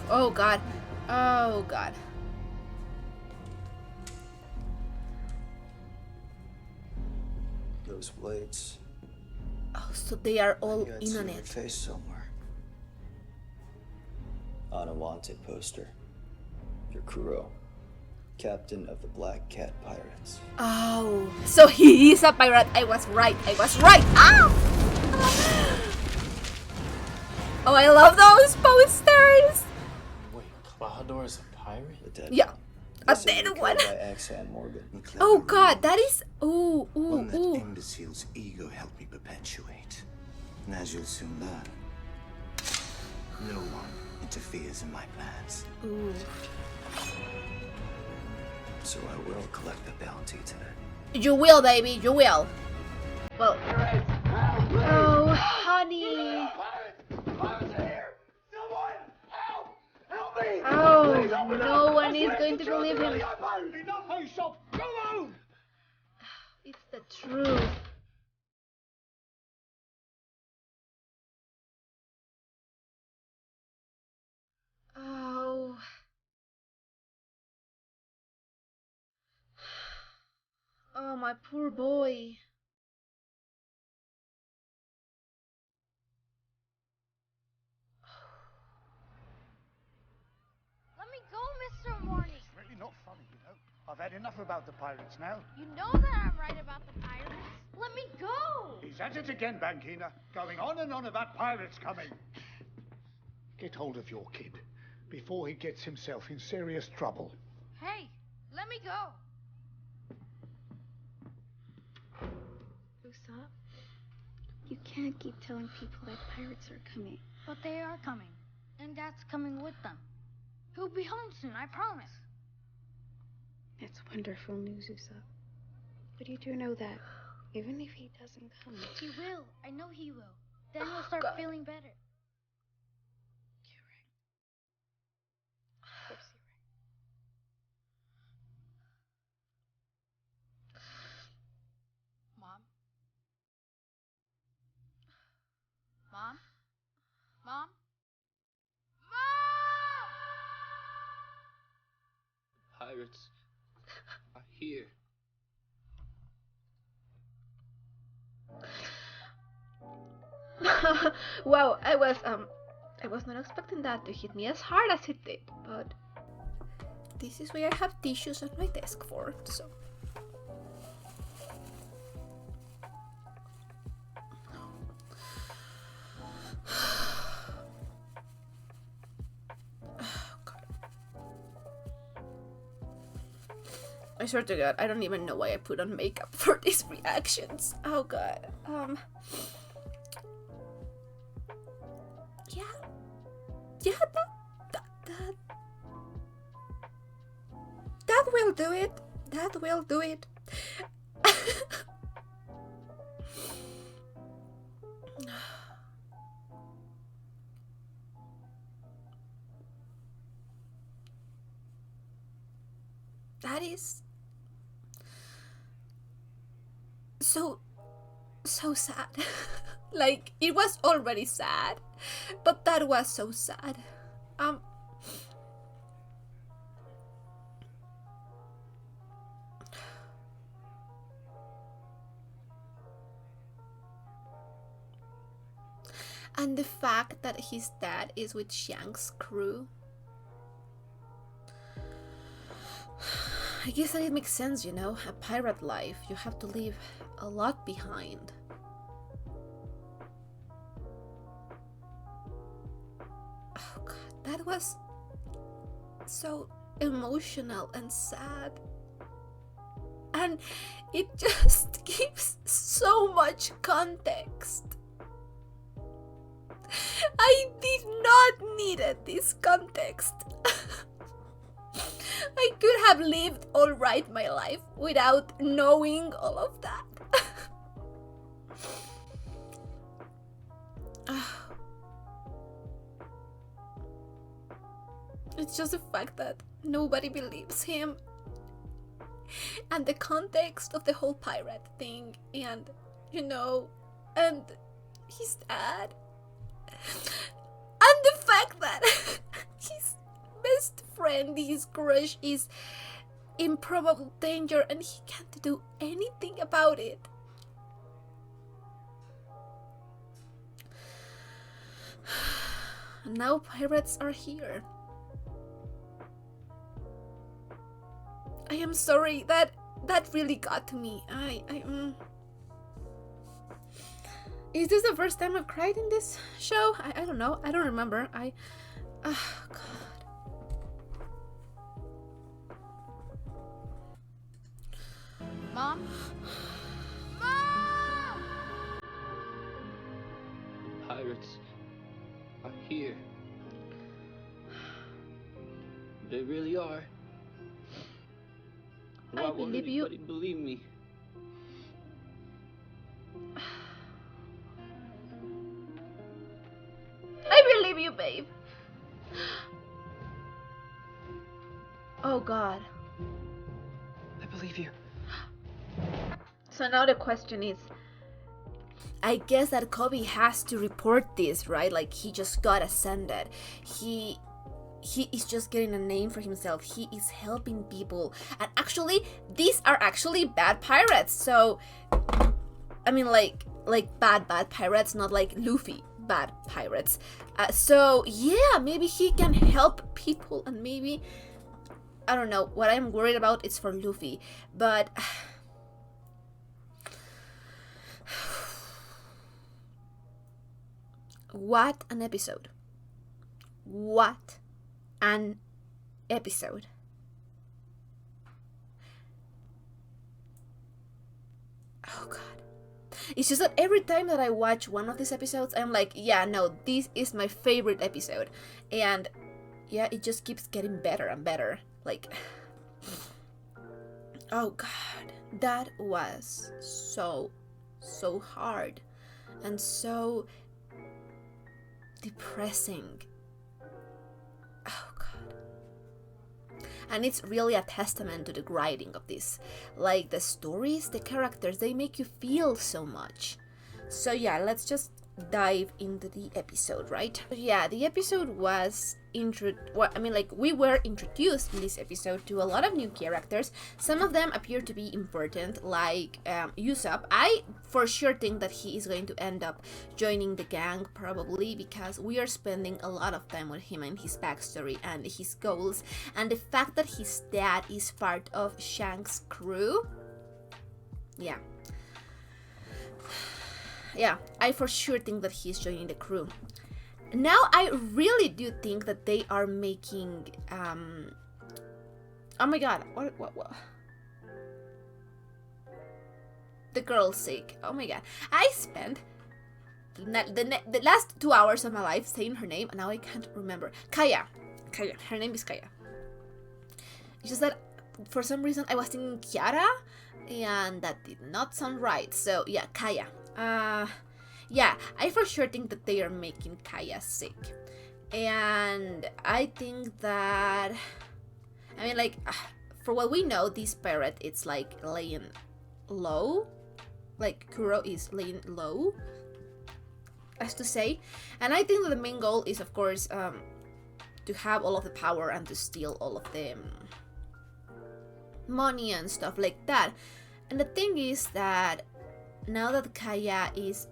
Oh God. Oh God. Those blades. Oh, so they are all I'd in seen on your it. face somewhere. On a wanted poster. Your Kuro. Captain of the Black Cat Pirates. Oh, so he is a pirate. I was right. I was right. Ah! Oh, I love those posters. Wait, Clador is a pirate? The dead Yeah, one. a They say you dead were one. killed by Axan Morgan. Oh God, that is. Ooh, One that ooh. imbecile's ego helped me perpetuate. And as you'll soon learn, no one interferes in my plans. Ooh. So I will collect the bounty today. You will, baby. You will. Well. Oh, honey. Oh, no one is going to believe him. Enough, Usopp! Go on! It's the truth. Oh. Oh, my poor boy. Let me go, Mr. Morning. It's really not funny, you know. I've had enough about the pirates now. You know that I'm right about the pirates. Let me go. He's at it again, Bankina. Going on and on about pirates coming. Get hold of your kid before he gets himself in serious trouble. Hey, let me go. Usopp, you can't keep telling people that pirates are coming. But they are coming, and Dad's coming with them. He'll be home soon, I promise. That's wonderful news, Usopp. But you do know that even if he doesn't come, He will. I know he will. Then he'll start feeling better. you're right. Of course you're Mom? Mom? Mom? Pirates are here. Wow, I was not expecting that to hit me as hard as it did, but this is why I have tissues on my desk for, so. I swear to God, I don't even know why I put on makeup for these reactions. Oh God. Yeah, that will do it. That will do it. That is so sad. Like, it was already sad, but that was so sad. And the fact that his dad is with Shank's crew, I guess that it makes sense, you know, a pirate life, you have to leave a lot behind. Oh God, that was so emotional and sad. And it just gives so much context. I did not need this context. I could have lived alright my life without knowing all of that. It's just the fact that nobody believes him. And the context of the whole pirate thing. And, and his dad. And the fact that his best friend, his crush, is in probable danger and he can't do anything about it. Now pirates are here. I am sorry, that really got to me. Is this the first time I've cried in this show? I don't know. I don't remember. Oh, God. Mom? Mom! Pirates are here. They really are. Why I won't believe you. anybody believe me? I believe you, babe. Oh, God. I believe you. So now the question is, I guess that Kobe has to report this, right? Like, he just got ascended. He is just getting a name for himself. He is helping people. And actually, these are actually bad pirates. So, I mean, like bad pirates, not like Luffy bad pirates. So, yeah, maybe he can help people. And maybe, I don't know, what I'm worried about is for Luffy. But what an episode. What an episode. Oh, God. It's just that every time that I watch one of these episodes, I'm like, yeah, no, this is my favorite episode. And yeah, it just keeps getting better and better. Like, oh, God. That was so hard. And so depressing. Oh, God. And it's really a testament to the writing of this. Like, the stories, the characters, they make you feel so much. So yeah, let's just dive into the episode, right? Yeah, the episode was we were introduced in this episode to a lot of new characters. Some of them appear to be important, like Usopp. I for sure think that he is going to end up joining the gang, probably, because we are spending a lot of time with him and his backstory and his goals, and the fact that his dad is part of Shanks' crew. Yeah, I for sure think that he's joining the crew. Now, I really do think that they are making, oh my God, what? The girl's sick. Oh my God. I spent the last 2 hours of my life saying her name, and now I can't remember. Kaya. Her name is Kaya. It's just that, for some reason, I was thinking Kiara, and that did not sound right. So, yeah, Kaya. Yeah, I for sure think that they are making Kaya sick. And I think that, I mean, like, for what we know, this pirate, it's like laying low. Like, Kuro is laying low, as to say. And I think that the main goal is, of course, to have all of the power and to steal all of the money and stuff like that. And the thing is that now that Kaya is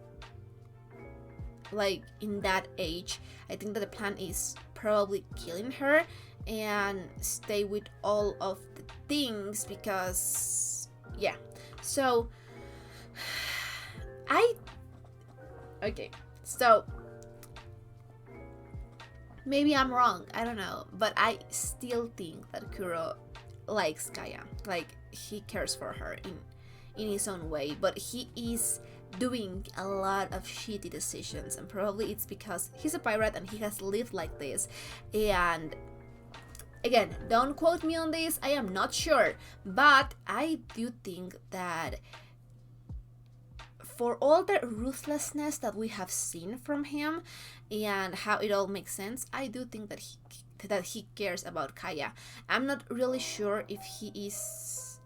like in that age, I think that the plan is probably killing her and stay with all of the things, because yeah. So so maybe I'm wrong, I don't know, but I still think that Kuro likes Kaya. Like, he cares for her in his own way, but he is doing a lot of shitty decisions, and probably it's because he's a pirate and he has lived like this. And again, don't quote me on this, I am not sure, but I do think that for all the ruthlessness that we have seen from him and how it all makes sense, I do think that that he cares about Kaya. I'm not really sure if he is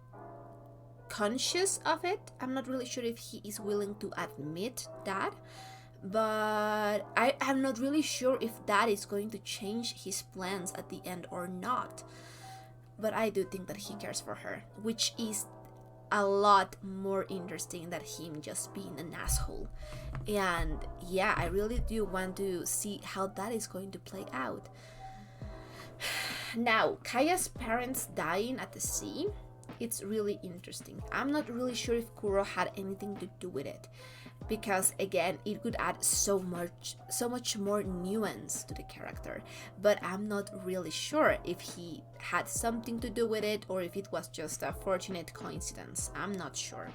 conscious of it. I'm not really sure if he is willing to admit that, but I'm not really sure if that is going to change his plans at the end or not. But I do think that he cares for her, which is a lot more interesting than him just being an asshole. And yeah, I really do want to see how that is going to play out. Now, Kaya's parents dying at the sea, it's really interesting. I'm not really sure if Kuro had anything to do with it, because again, it could add so much more nuance to the character, but I'm not really sure if he had something to do with it or if it was just a fortunate coincidence. I'm not sure.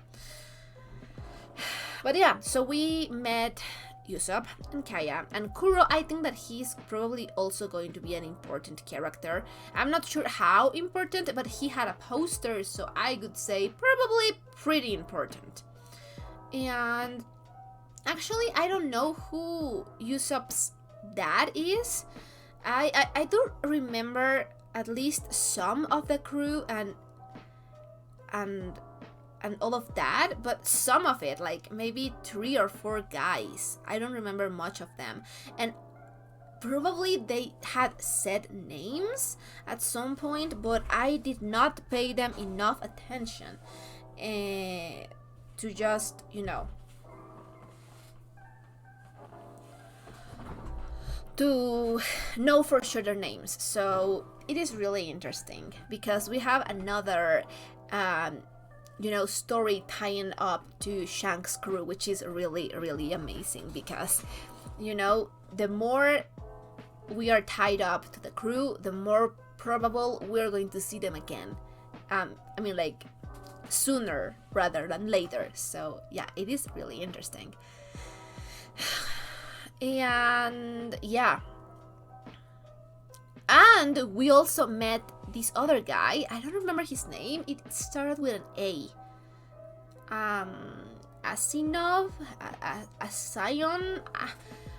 But yeah, so we met Usopp and Kaya, and Kuro, I think that he's probably also going to be an important character. I'm not sure how important, but he had a poster, so I could say probably pretty important. And actually, I don't know who Usopp's dad is. I do remember at least some of the crew and all of that, but some of it, like maybe 3 or 4 guys. I don't remember much of them. And probably they had said names at some point, but I did not pay them enough attention to just, to know for sure their names. So it is really interesting because we have another story tying up to Shanks' crew, which is really, really amazing because, the more we are tied up to the crew, the more probable we're going to see them again. Sooner rather than later. So yeah, it is really interesting. And yeah. And we also met this other guy. I don't remember his name. It started with an A. Asinov? Asiyon?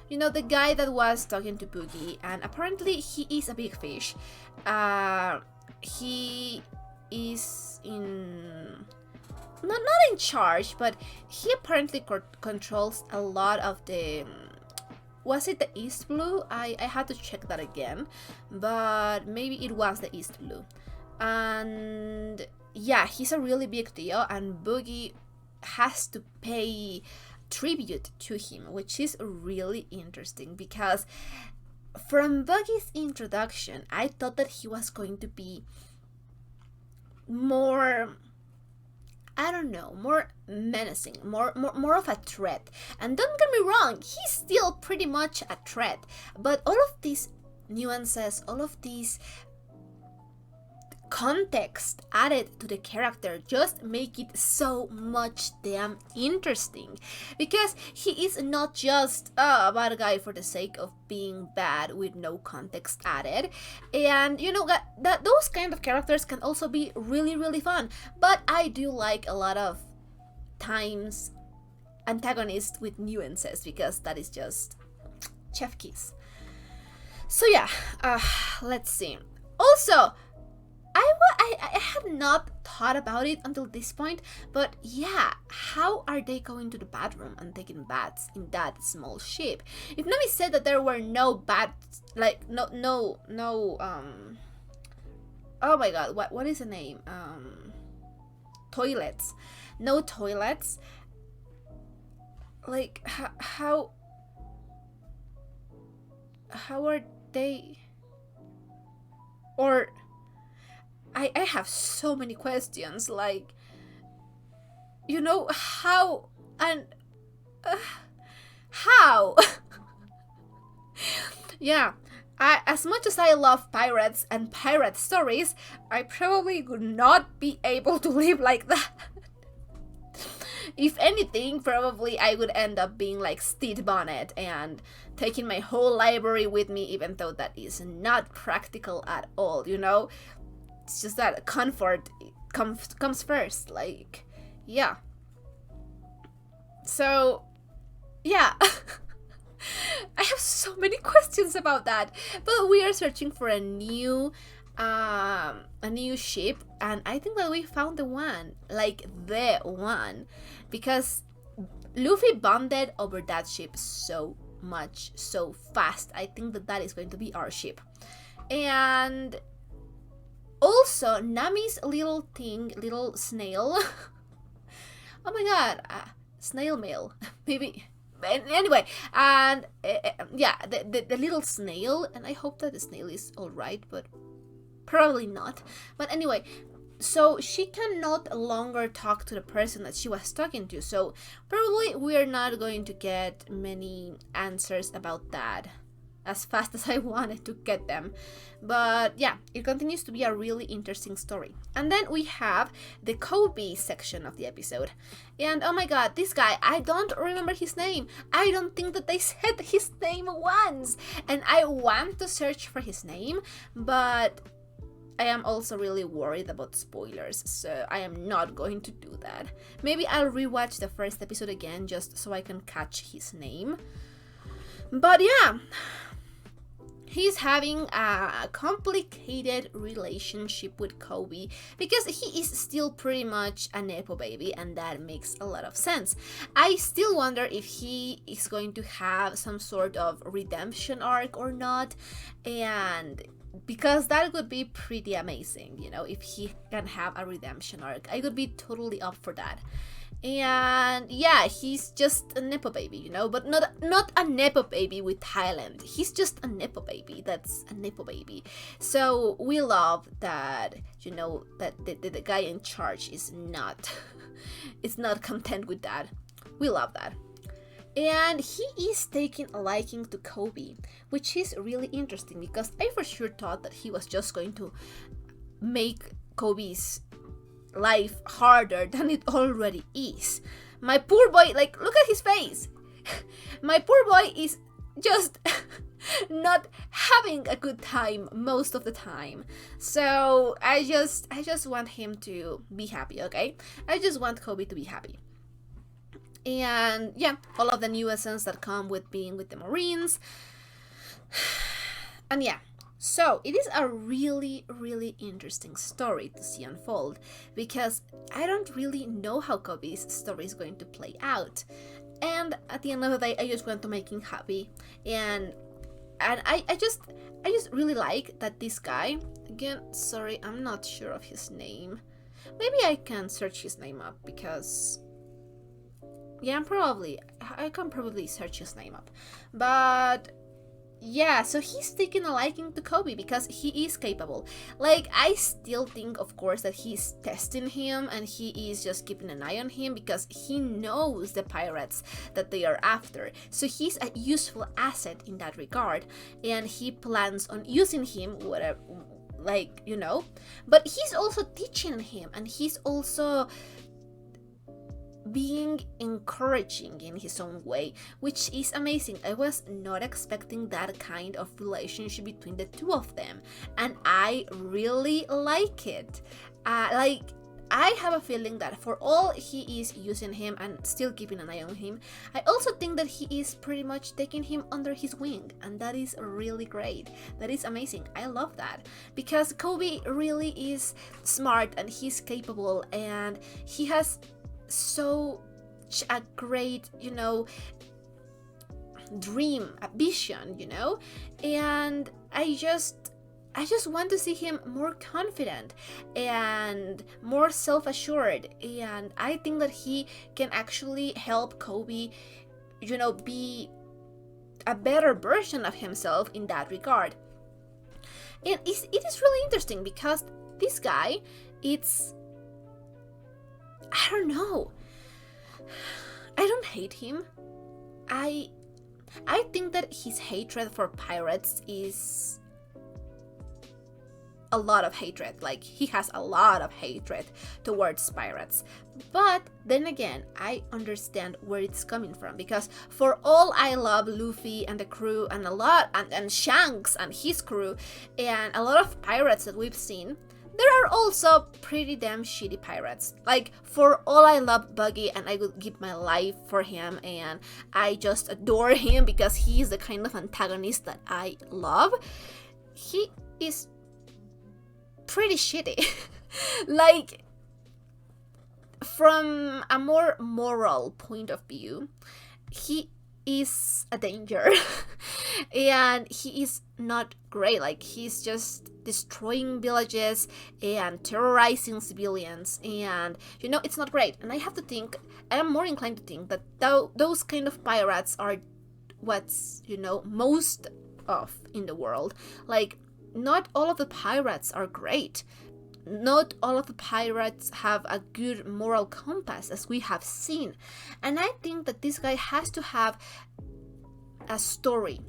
The guy that was talking to Boogie. And apparently he is a big fish. He is not in charge, but he apparently controls a lot of the... Was it the East Blue? I had to check that again, but maybe it was the East Blue. And yeah, he's a really big deal, and Boogie has to pay tribute to him, which is really interesting because from Boogie's introduction, I thought that he was going to be more... more menacing, more of a threat. And don't get me wrong, he's still pretty much a threat. But all of these nuances, all of these context added to the character just make it so much damn interesting. Because he is not just a bad guy for the sake of being bad with no context added. And that those kind of characters can also be really, really fun. But I do like a lot of times antagonists with nuances because that is just chef kiss. So yeah, let's see. Also, I had not thought about it until this point, but yeah, how are they going to the bathroom and taking baths in that small ship? If Nami said that there were no baths, no, oh my god, what is the name? Toilets. No toilets. Like, how are they? Or... I have so many questions, like, how and how? Yeah, as much as I love pirates and pirate stories, I probably would not be able to live like that. If anything, probably I would end up being like Stede Bonnet and taking my whole library with me, even though that is not practical at all, It's just that comfort comes first, like, yeah. So, yeah. I have so many questions about that. But we are searching for a new ship, and I think that we found the one, like the one, because Luffy bonded over that ship so much, so fast. I think that that is going to be our ship. And also Nami's little thing, little snail. Oh my god, snail mail, maybe. Anyway, and yeah, the little snail, and I hope that the snail is all right, but probably not. But anyway, so she can not longer talk to the person that she was talking to, so probably we're not going to get many answers about that as fast as I wanted to get them. But yeah, it continues to be a really interesting story. And then we have the Kobe section of the episode. And oh my god, this guy, I don't remember his name. I don't think that they said his name once. And I want to search for his name, but I am also really worried about spoilers, so I am not going to do that. Maybe I'll rewatch the first episode again just so I can catch his name. But yeah, he's having a complicated relationship with Kobe because he is still pretty much a Nepo baby, and that makes a lot of sense. I still wonder if he is going to have some sort of redemption arc or not, and because that would be pretty amazing, you know, if he can have a redemption arc. I would be totally up for that. And yeah, he's just a Nepo baby, you know, but not a Nepo baby with Thailand. He's just a Nepo baby that's a Nepo baby. So we love that, you know, that the guy in charge is not is not content with that. We love that. And he is taking a liking to Kobe, which is really interesting because I for sure thought that he was just going to make Kobe's life harder than it already is. My poor boy, like, look at his face. My poor boy is just not having a good time most of the time. So I just want him to be happy, okay? I just want Kobe to be happy. And yeah, all of the nuances that come with being with the Marines. And yeah, so it is a really, really interesting story to see unfold because I don't really know how Kobe's story is going to play out. And at the end of the day, I just want to make him happy. And I just really like that this guy, again, sorry, I'm not sure of his name. Maybe I can search his name up because yeah, I can probably search his name up. But yeah, so he's taking a liking to Kobe because he is capable. Like, I still think, of course, that he's testing him and he is just keeping an eye on him because he knows the pirates that they are after. So he's a useful asset in that regard, and he plans on using him, whatever, like, you know. But he's also teaching him, and he's also being encouraging in his own way, which is amazing. I was not expecting that kind of relationship between the two of them, and I really like it. I have a feeling that for all he is using him and still keeping an eye on him, I also think that he is pretty much taking him under his wing, and that is really great. That is amazing. I love that because Kobe really is smart and he's capable, and he has such a great, you know, dream, a vision, you know, and I just want to see him more confident and more self-assured, and I think that he can actually help Kobe, you know, be a better version of himself in that regard. And it is really interesting because this guy, I don't know. I don't hate him. I think that his hatred for pirates is a lot of hatred. Like, he has a lot of hatred towards pirates. But then again, I understand where it's coming from because for all I love Luffy and the crew and and Shanks and his crew and a lot of pirates that we've seen, there are also pretty damn shitty pirates. Like, for all I love Buggy and I would give my life for him and I just adore him because he is the kind of antagonist that I love, he is pretty shitty. Like, from a more moral point of view, he is a danger. And he is not great. Like, he's just destroying villages and terrorizing civilians, and it's not great. And I have to think, I'm more inclined to think that those kind of pirates are what's most of in the world. Like, not all of the pirates are great. Not all of the pirates have a good moral compass, as we have seen. And I think that this guy has to have a story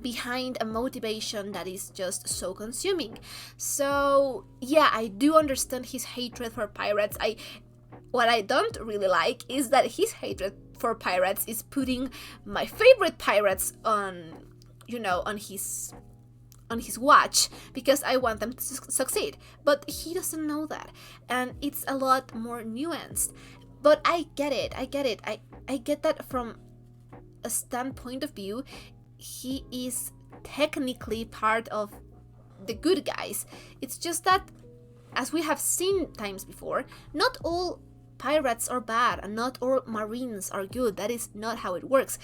behind a motivation that is just so consuming. So yeah, I do understand his hatred for pirates. What I don't really like is that his hatred for pirates is putting my favorite pirates on his watch because I want them to succeed. But he doesn't know that, and it's a lot more nuanced. But I get it. I get that from a standpoint of view. He is technically part of the good guys. It's just that, as we have seen times before, not all pirates are bad and not all marines are good. That is not how it works.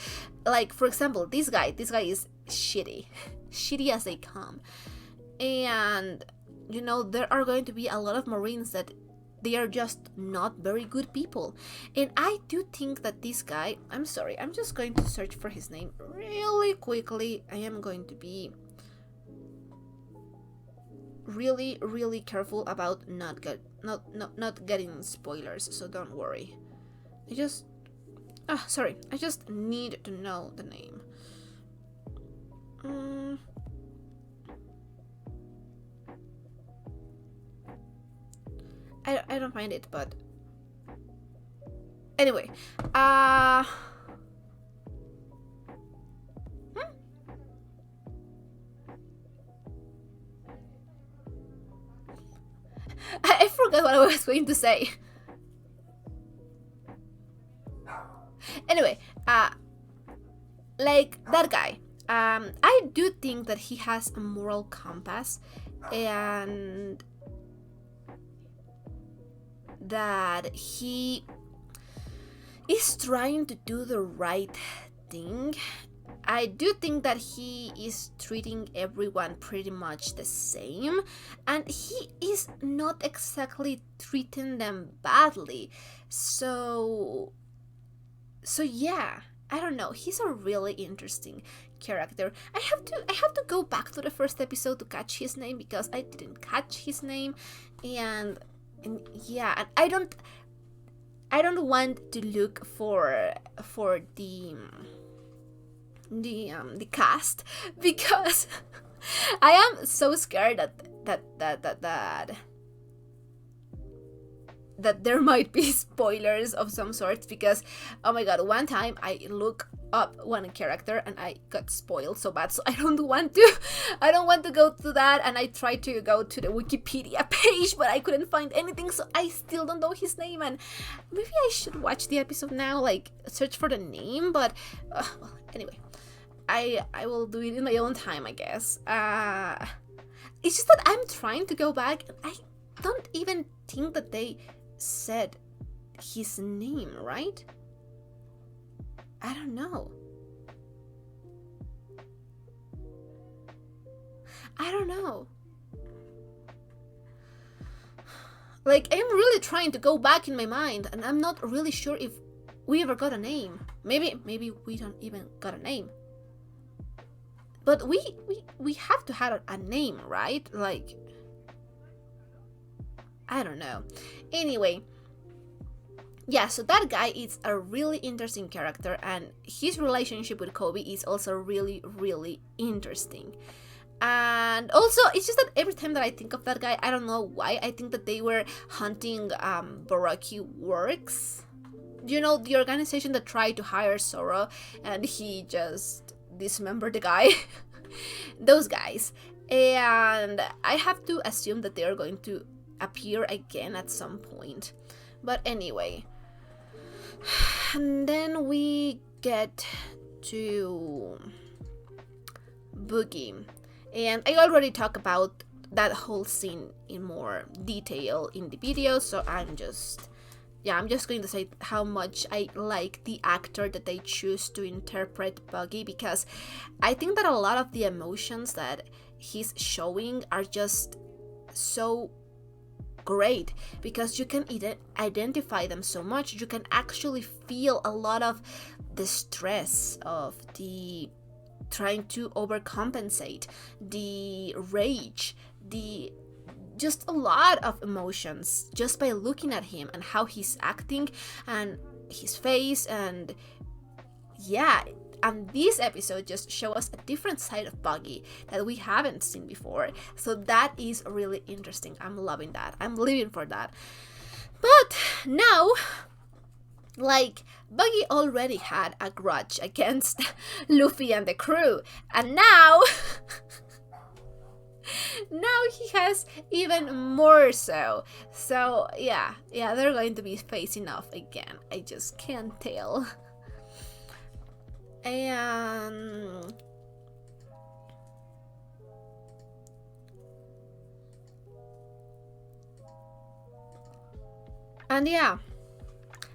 Like, for example, this guy is shitty as they come. And there are going to be a lot of marines that they are just not very good people. And I do think that this guy, I'm sorry, I'm just going to search for his name really quickly. I am going to be really, really careful about not getting spoilers, so don't worry. I just need to know the name. I don't find it, but anyway, I forgot what I was going to say. Anyway, like that guy, I do think that he has a moral compass, and that he is trying to do the right thing. I do think that he is treating everyone pretty much the same, and he is not exactly treating them badly. So yeah, I don't know. He's a really interesting character. I have to go back to the first episode to catch his name because I didn't catch his name, and yeah, and I don't want to look for the cast because I am so scared that there might be spoilers of some sort, because oh my god, one time I look up one character and I got spoiled so bad, so I don't want to go to that, and I tried to go to the Wikipedia page but I couldn't find anything, so I still don't know his name, and maybe I should watch the episode now, like search for the name, but well, anyway, I will do it in my own time, I guess. It's just that I'm trying to go back and I don't even think that they said his name, right? I don't know. Like, I'm really trying to go back in my mind, and I'm not really sure if we ever got a name. Maybe we don't even got a name. But we have to have a name, right? Like, I don't know. Anyway, yeah, so that guy is a really interesting character, and his relationship with Kobe is also really, really interesting. And also, it's just that every time that I think of that guy, I don't know why, I think that they were hunting Baroque Works. You know, the organization that tried to hire Zoro, and he just dismembered the guy. Those guys. And I have to assume that they are going to appear again at some point. But anyway, and then we get to Boogie, and I already talked about that whole scene in more detail in the video, so I'm just going to say how much I like the actor that they choose to interpret Buggy, because I think that a lot of the emotions that he's showing are just so great, because you can identify them so much. You can actually feel a lot of the stress of the trying to overcompensate, the rage, the just a lot of emotions just by looking at him and how he's acting and his face. And yeah, and this episode just show us a different side of Buggy that we haven't seen before, so that is really interesting. I'm loving that. I'm living for that. But now, like, Buggy already had a grudge against Luffy and the crew, and now he has even more so. So yeah, they're going to be facing off again. I just can't tell. And yeah,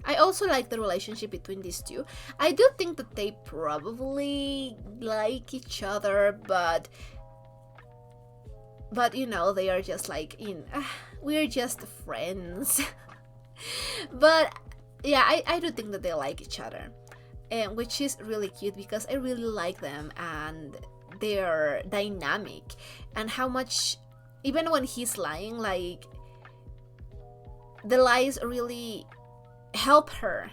I also like the relationship between these two. I do think that they probably like each other, but you know, they are just like we're just friends. But yeah, I do think that they like each other, and which is really cute, because I really like them and their dynamic, and how much, even when he's lying, like, the lies really help her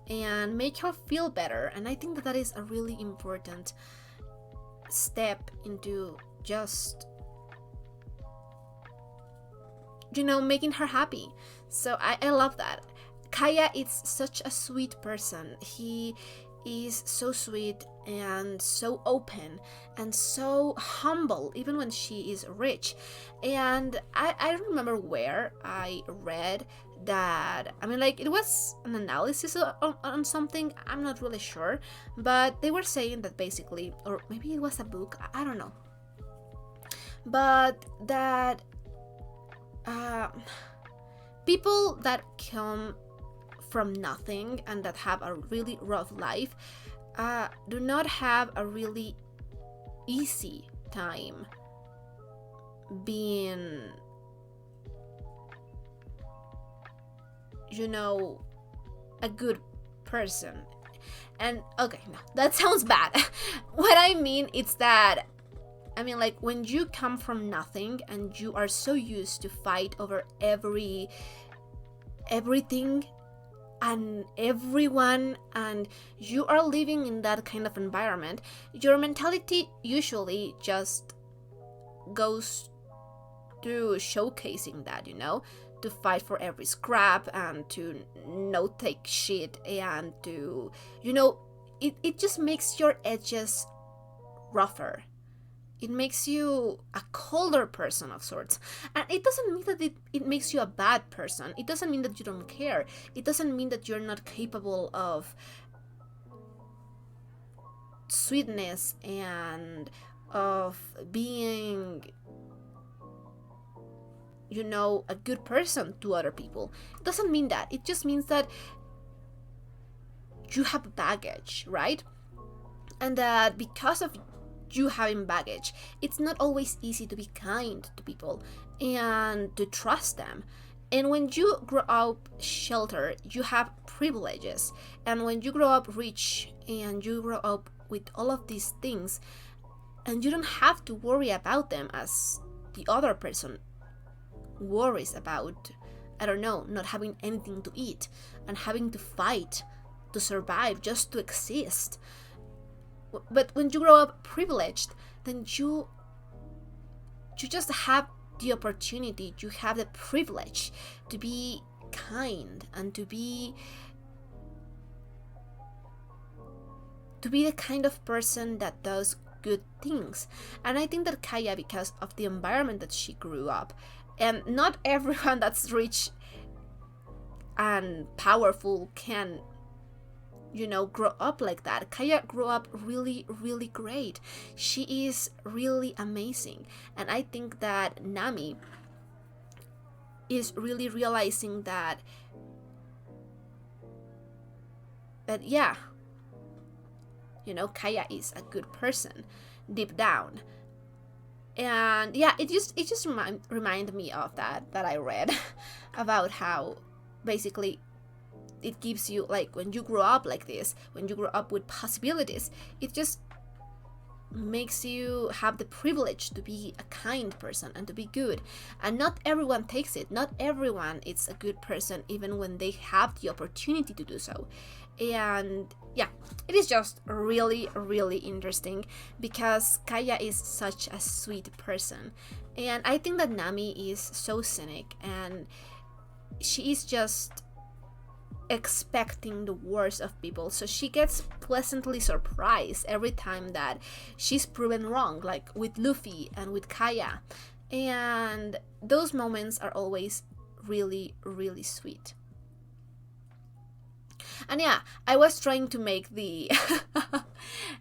and make her feel better. And I think that is a really important step into just, you know, making her happy. So I love that. Kaya is such a sweet person. He is so sweet and so open and so humble, even when she is rich. And I remember where I read that, I mean, like, it was an analysis on something, I'm not really sure, but they were saying that basically, or maybe it was a book, I don't know, but that people that come from nothing and that have a really rough life do not have a really easy time being, you know, a good person. And okay, no, that sounds bad. What I mean is that, I mean, like, when you come from nothing and you are so used to fight over everything and everyone, and you are living in that kind of environment, your mentality usually just goes to showcasing that, you know, to fight for every scrap and to not take shit, and to, you know, it just makes your edges rougher. It makes you a colder person of sorts. And it doesn't mean that it makes you a bad person. It doesn't mean that you don't care. It doesn't mean that you're not capable of sweetness and of being, you know, a good person to other people. It doesn't mean that. It just means that you have baggage, right? And that because of you having baggage, it's not always easy to be kind to people and to trust them. And when you grow up sheltered, you have privileges. And when you grow up rich and you grow up with all of these things, and you don't have to worry about them as the other person worries about, I don't know, not having anything to eat and having to fight to survive, just to exist. But when you grow up privileged, then you just have the opportunity, you have the privilege to be kind and to be the kind of person that does good things. And I think that Kaya, because of the environment that she grew up, and not everyone that's rich and powerful can, grow up like that. Kaya grew up really, really great. She is really amazing. And I think that Nami is really realizing that yeah, Kaya is a good person deep down. And yeah, it just remind me of that I read about how basically it gives you, like, when you grow up like this, when you grow up with possibilities, it just makes you have the privilege to be a kind person and to be good. And not everyone takes it. Not everyone is a good person even when they have the opportunity to do so. And yeah, it is just really, really interesting because Kaya is such a sweet person. And I think that Nami is so cynic, and she is just expecting the worst of people, so she gets pleasantly surprised every time that she's proven wrong, like with Luffy and with Kaya. And those moments are always really, really sweet. And yeah, I was trying to make the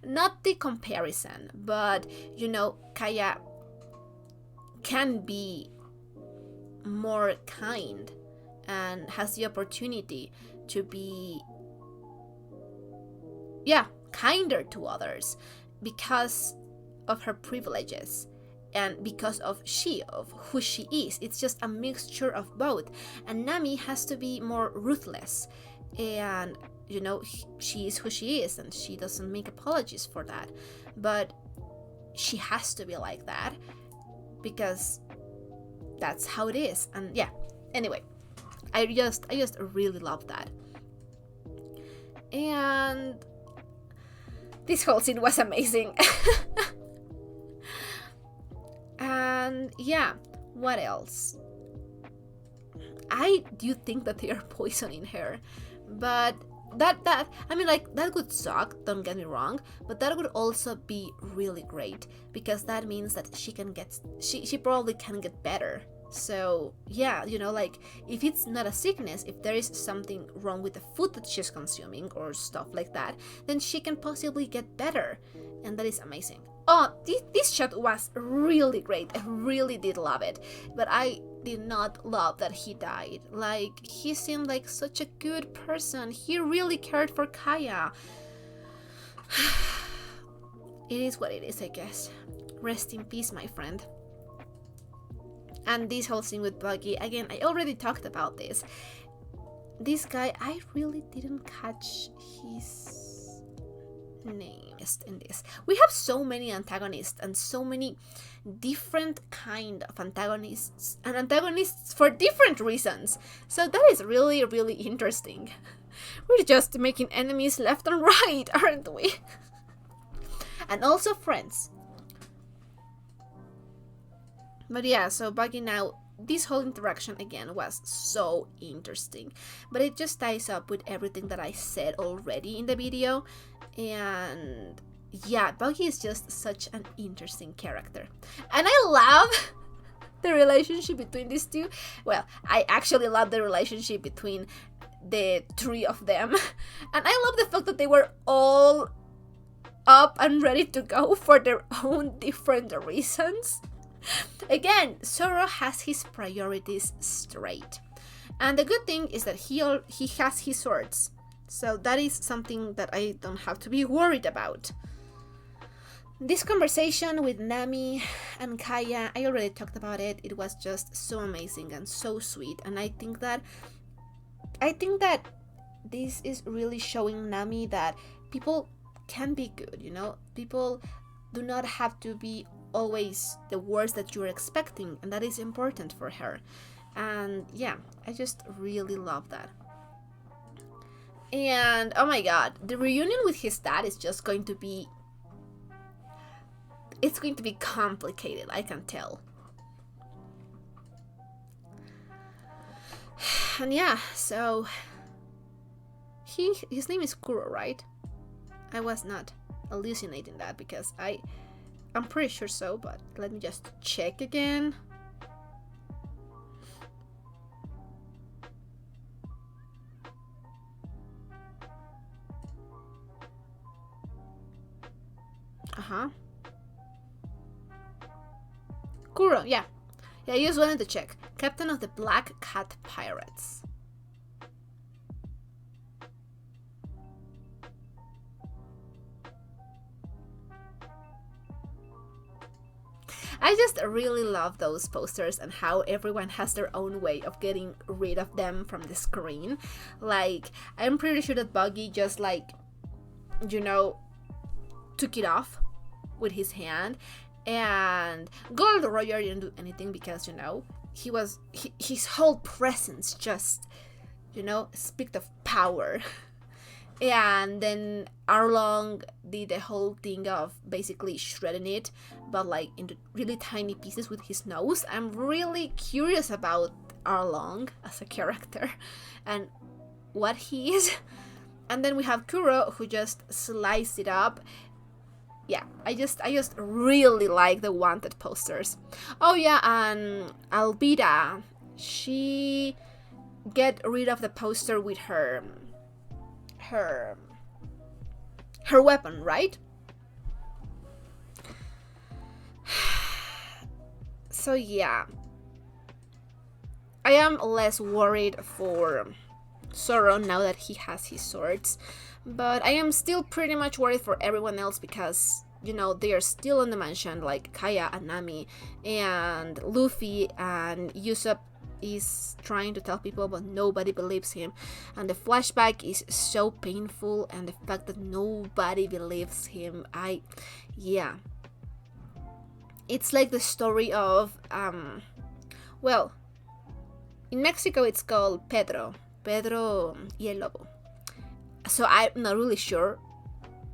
not the comparison, but Kaya can be more kind and has the opportunity to be kinder to others because of her privileges and because of who she is. It's just a mixture of both. And Nami has to be more ruthless, and she is who she is, and she doesn't make apologies for that, but she has to be like that because that's how it is. And yeah, anyway, I just really love that. And this whole scene was amazing. And yeah, what else? I do think that they are poisoning her, but that I mean, like, that would suck, don't get me wrong, but that would also be really great because that means that she probably can get better. So yeah, like, if it's not a sickness, if there is something wrong with the food that she's consuming or stuff like that, then she can possibly get better, and that is amazing. Oh, this shot was really great. I really did love it, but I did not love that he died. Like, he seemed like such a good person. He really cared for Kaya. It is what it is, I guess. Rest in peace, my friend. And this whole scene with Buggy, again, I already talked about this. This guy, I really didn't catch his name in this. We have so many antagonists and so many different kind of antagonists, and antagonists for different reasons. So that is really, really interesting. We're just making enemies left and right, aren't we? And also friends. But yeah, so Buggy now, this whole interaction again was so interesting. But it just ties up with everything that I said already in the video. And yeah, Buggy is just such an interesting character. And I love the relationship between these two. Well, I actually love the relationship between the three of them. And I love the fact that they were all up and ready to go for their own different reasons. Again, Zoro has his priorities straight. And the good thing is that he has his swords. So that is something that I don't have to be worried about. This conversation with Nami and Kaya, I already talked about it. It was just so amazing and so sweet. And I think that this is really showing Nami that people can be good, People do not have to be always the worst that you're expecting, and that is important for her. And yeah, I just really love that. And oh my god, the reunion with his dad is just going to be, it's going to be complicated, I can tell. And yeah, so his name is Kuro, right? I was not hallucinating that because I I'm pretty sure so, but let me just check again. Kuro, yeah. Yeah, I just wanted to check. Captain of the Black Cat Pirates. I just really love those posters and how everyone has their own way of getting rid of them from the screen. Like, I'm pretty sure that Buggy just like, you know, took it off with his hand, and Gold Roger didn't do anything because, you know, his whole presence just, you know, speak of power. And then Arlong did the whole thing of basically shredding it, but like into really tiny pieces with his nose. I'm really curious about Arlong as a character and what he is. And then we have Kuro, who just sliced it up. Yeah, I just really like the wanted posters. Oh yeah, and Albida, she get rid of the poster with her weapon, right? So yeah, I am less worried for Zoro now that he has his swords, but I am still pretty much worried for everyone else because, you know, they are still in the mansion, like Kaya and Nami, and Luffy and Usopp is trying to tell people, but nobody believes him, and the flashback is so painful, and the fact that nobody believes him, yeah, it's like the story of well, in Mexico it's called Pedro y el Lobo, so I'm not really sure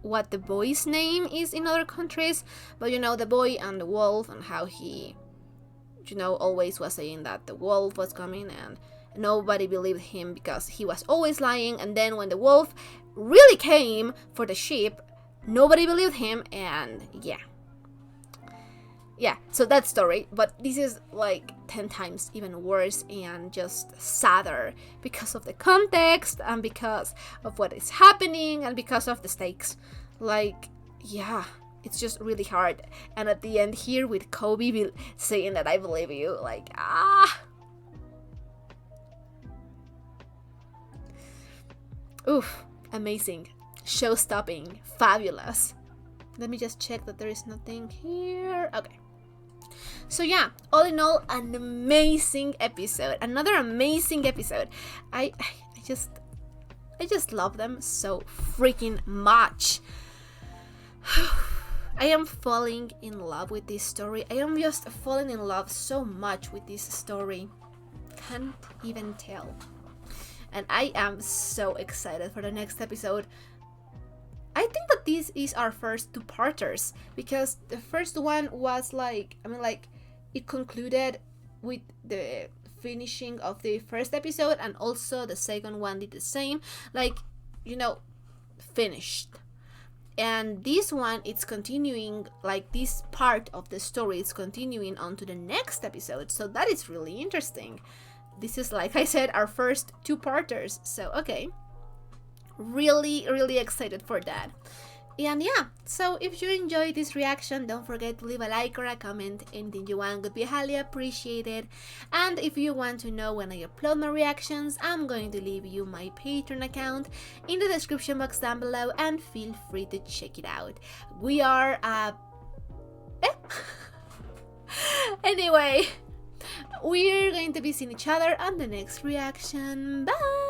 what the boy's name is in other countries, but you know, the boy and the wolf, and how he, you know, always was saying that the wolf was coming, and nobody believed him because he was always lying, and then when the wolf really came for the sheep, nobody believed him, and yeah, so that story. But this is like 10 times even worse and just sadder because of the context and because of what is happening and because of the stakes. Like, yeah, it's just really hard. And at the end here with Kobe saying that I believe you, like, oof, amazing, show-stopping, fabulous. Let me just check that there is nothing here. Okay. So yeah, all in all, an amazing episode. Another amazing episode. I just love them so freaking much. I am falling in love with this story. I am just falling in love so much with this story. Can't even tell. And I am so excited for the next episode. I think that this is our first two-parters, because the first one was like, it concluded with the finishing of the first episode, and also the second one did the same, like, you know, finished. And this one, it's continuing, like this part of the story is continuing on to the next episode, so that is really interesting. This is, like I said, our first two-parters, so okay. Really excited for that. And yeah, so if you enjoyed this reaction, don't forget to leave a like or a comment. Anything you want would be highly appreciated. And if you want to know when I upload my reactions, I'm going to leave you my Patreon account in the description box down below, and feel free to check it out. We are anyway, we're going to be seeing each other on the next reaction. Bye!